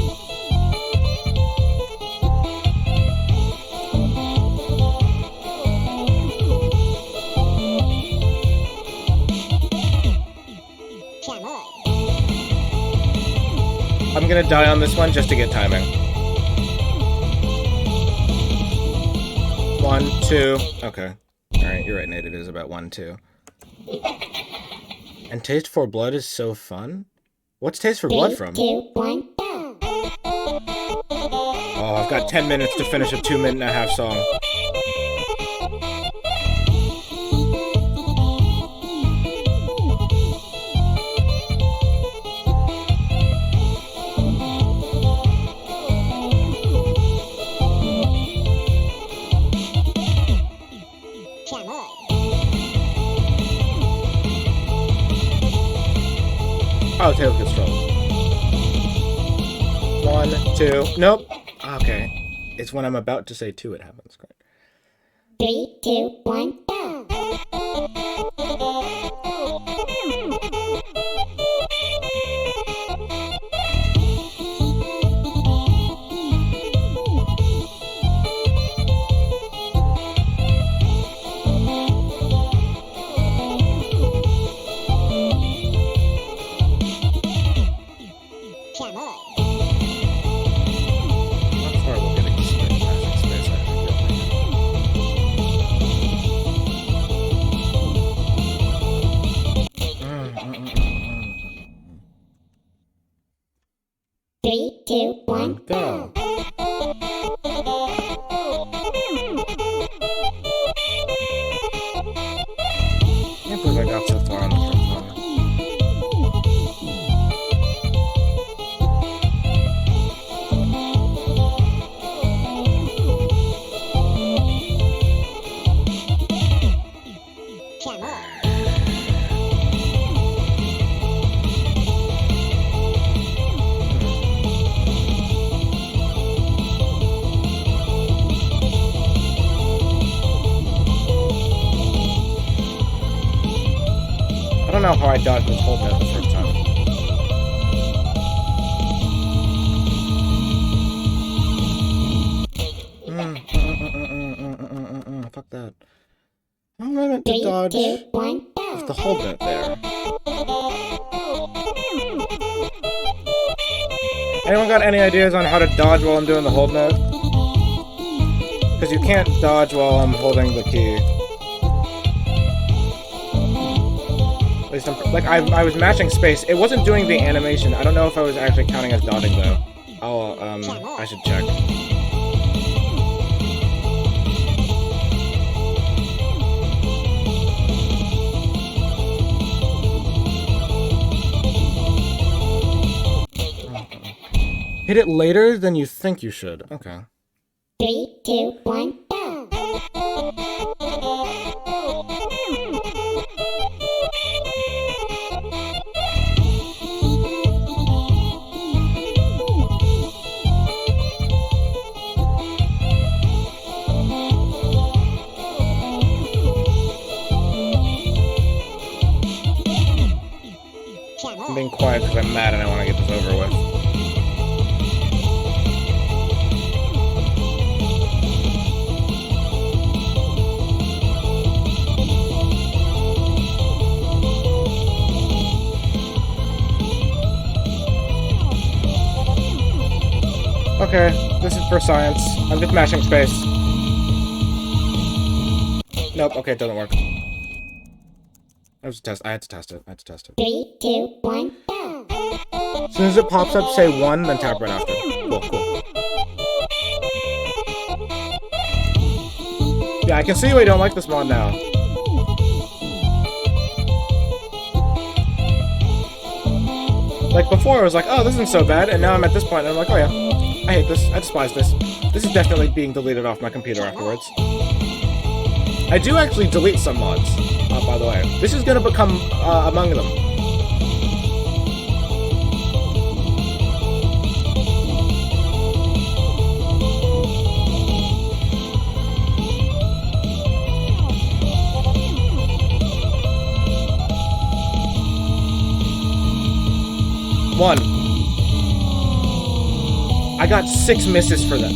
I'm gonna die on this one just to get timing. 1, 2. Okay. Alright, you're right, Nate. It is about 1, 2. And Taste for Blood is so fun? What's Taste for Blood from? 3, 2, 1, go! Oh, I've got 10 minutes to finish a 2.5-minute song. Oh, Tails gets trouble. 1, 2. Nope. Okay. It's when I'm about to say 2 it happens. Great. 3, 2, 1, go! Three, two, one, go! Can't believe I got so far on the first one. I don't know how I dodged this whole bit the first time. Fuck that. How am I meant to dodge with the whole bit there? Anyone got any ideas on how to dodge while I'm doing the hold note? Because you can't dodge while I'm holding the key. At least I was matching space. It wasn't doing the animation. I don't know if I was actually counting as dodging though. I should check. Hit it later than you think you should. Okay. 3, 2, 1, go! I'm being quiet because I'm mad and I want to get this over with. Okay, this is for science. I'm just mashing space. Nope, okay, it doesn't work. I had to test it. 3, 2, 1, go! As soon as it pops up, say 1, then tap right after. Cool. Yeah, I can see why you don't like this mod now. Like, before I was like, oh, this isn't so bad, and now I'm at this point, and I'm like, oh yeah, I hate this, I despise this. This is definitely being deleted off my computer afterwards. I do actually delete some mods, by the way. This is gonna become, among them. 1. I got 6 misses for them.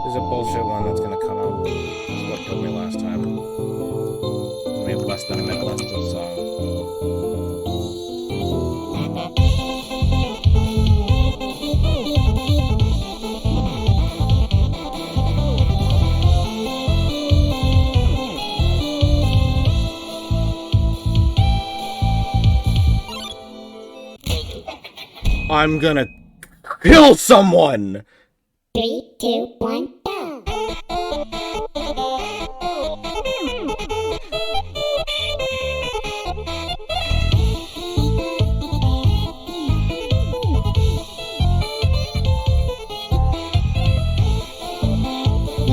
There's a bullshit one that's gonna come up. This is what killed me last time. We have less than a minute left of the song. I'm gonna kill someone! 3, 2, 1, go!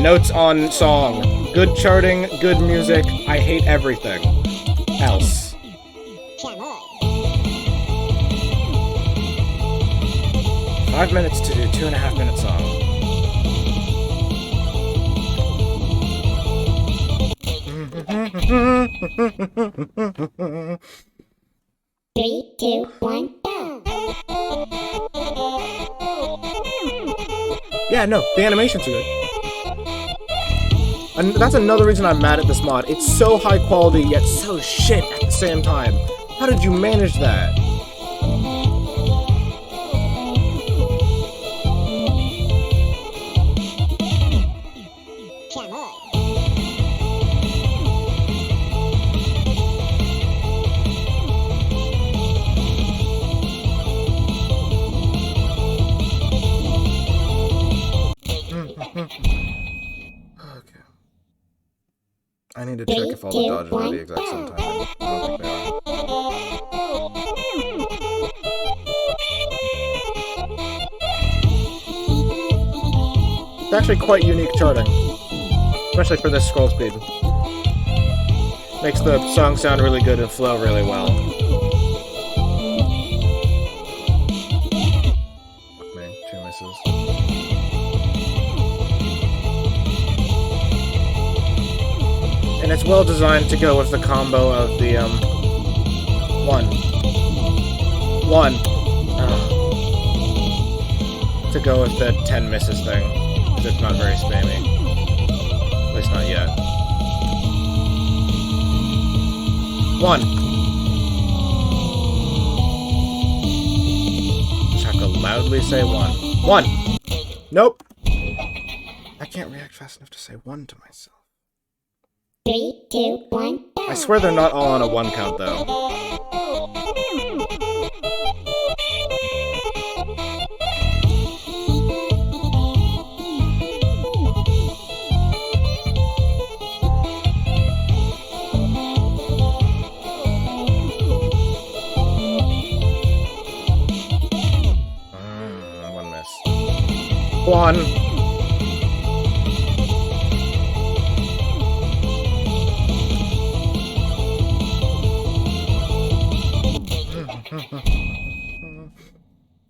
Notes on song. Good charting, good music. I hate everything else. 5 minutes to do 2.5 minute song. Three, two, one, go! Yeah, no, the animations are good. And that's another reason I'm mad at this mod. It's so high quality, yet so shit at the same time. How did you manage that? Okay. I need to check if all the dodges are the exact same time. I don't think they are. It's actually quite unique charting. Especially for this scroll speed. Makes the song sound really good and flow really well. Fuck me, 2 misses. And it's well designed to go with the combo of the, 1. To go with the 10 misses thing. Because it's not very spammy. At least not yet. 1. Just have to loudly say 1. 1! Nope! I can't react fast enough to say 1 to myself. 3, 2, 1, go! I swear they're not all on a 1 count, though. One miss. 1.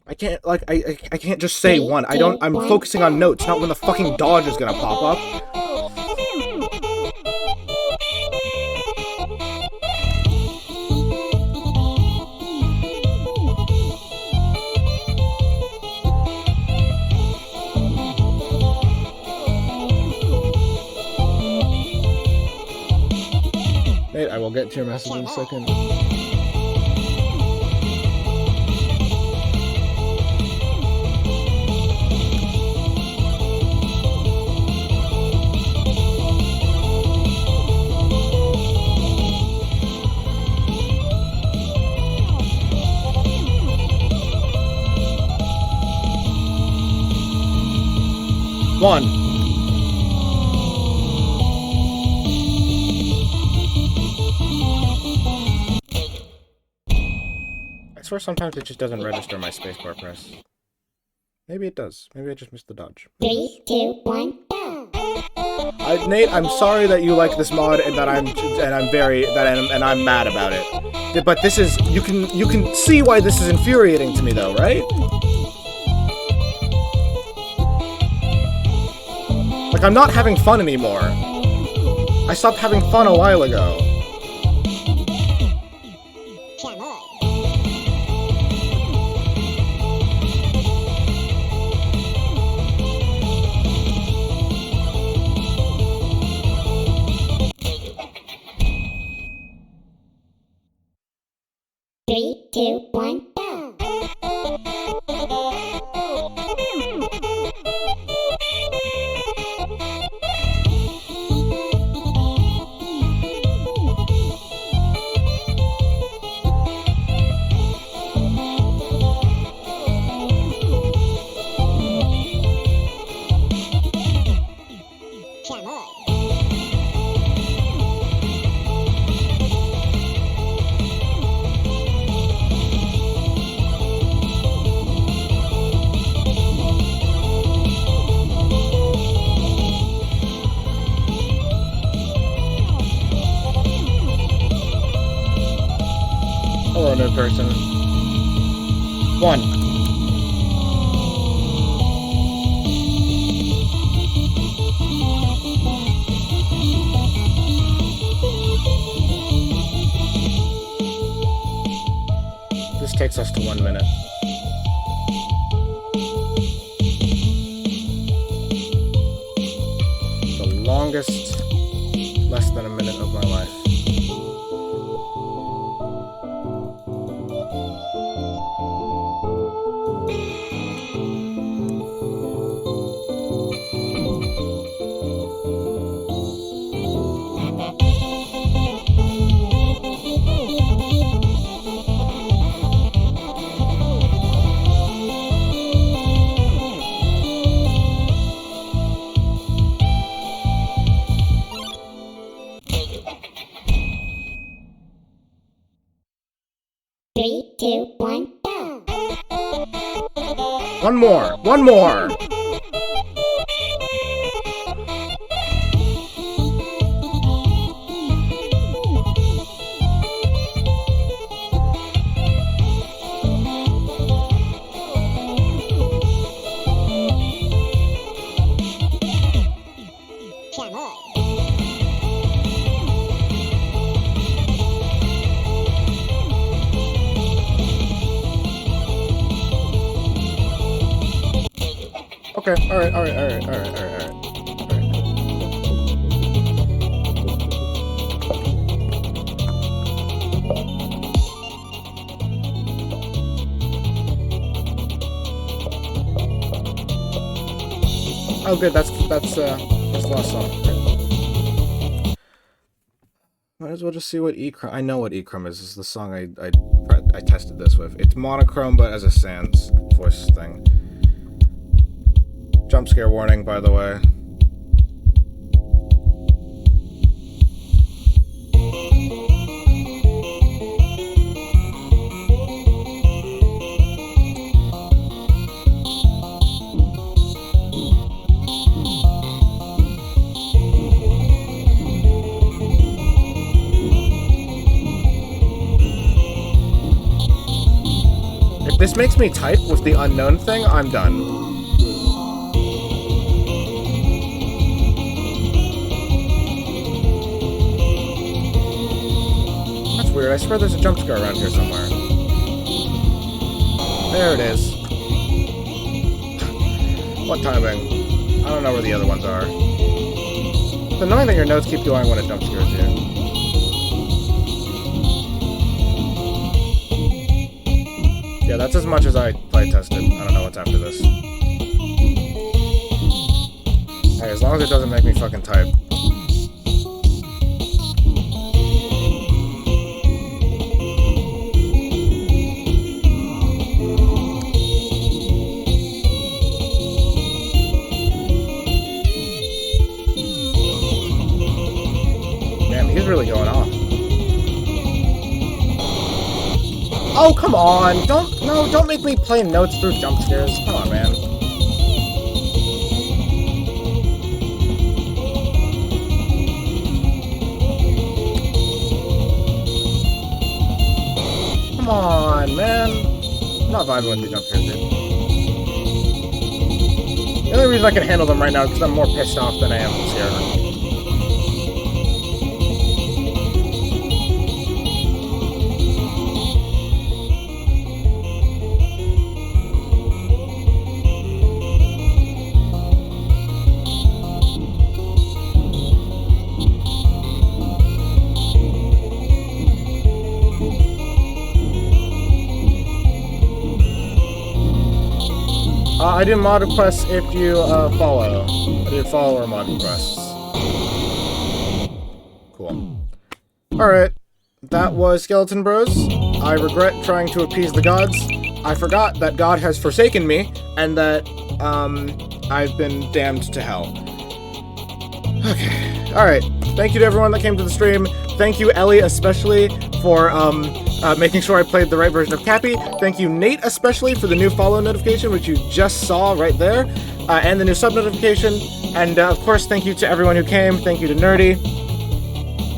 I can't, like, I can't just say 1. I'm focusing on notes, not when the fucking dodge is gonna pop up. Wait, I will get to your message in a second. One. I swear sometimes it just doesn't register my spacebar press. Maybe it does. Maybe I just missed the dodge. 3, 2, 1, go! Nate, I'm sorry that you like this mod and that I'm mad about it. But this is you can see why this is infuriating to me though, right? Like I'm not having fun anymore. I stopped having fun a while ago. Three, two, one, go! Hello, new person. 1. This takes us to 1 minute. The longest, less than a minute of my life. Three, two, one, go! One more! One more! Okay, alright. Oh good, that's the last song. Right. Might as well just see what Ecrum. I know what Ecrum is. This is the song I tested this with. It's monochrome but as a sans voice thing. Jump scare warning, by the way. If this makes me type with the unknown thing, I'm done. Weird. I swear there's a jump scare around here somewhere. There it is. What timing? I don't know where the other ones are. It's annoying that your notes keep going when it jump scares you. Yeah, that's as much as I play tested. I don't know what's after this. Hey, as long as it doesn't make me fucking type. He's really going off. Oh, come on! Don't make me play notes through jump scares. Come on, man. Come on, man. I'm not vibing with these jump scares, dude. The only reason I can handle them right now is because I'm more pissed off than I am scared. I do mod requests if you follow. I do follower mod requests. Cool. Alright. That was Skeleton Bros. I regret trying to appease the gods. I forgot that God has forsaken me, and that, I've been damned to hell. Okay. Alright. Thank you to everyone that came to the stream. Thank you, Ellie, especially, for, making sure I played the right version of Kapi. Thank you, Nate, especially, for the new follow notification, which you just saw right there, and the new sub notification. And, of course, thank you to everyone who came. Thank you to Nerdy.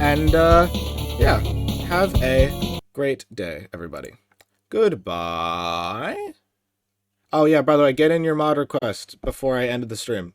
And, yeah. Have a great day, everybody. Goodbye. Oh, yeah, by the way, get in your mod request before I ended the stream.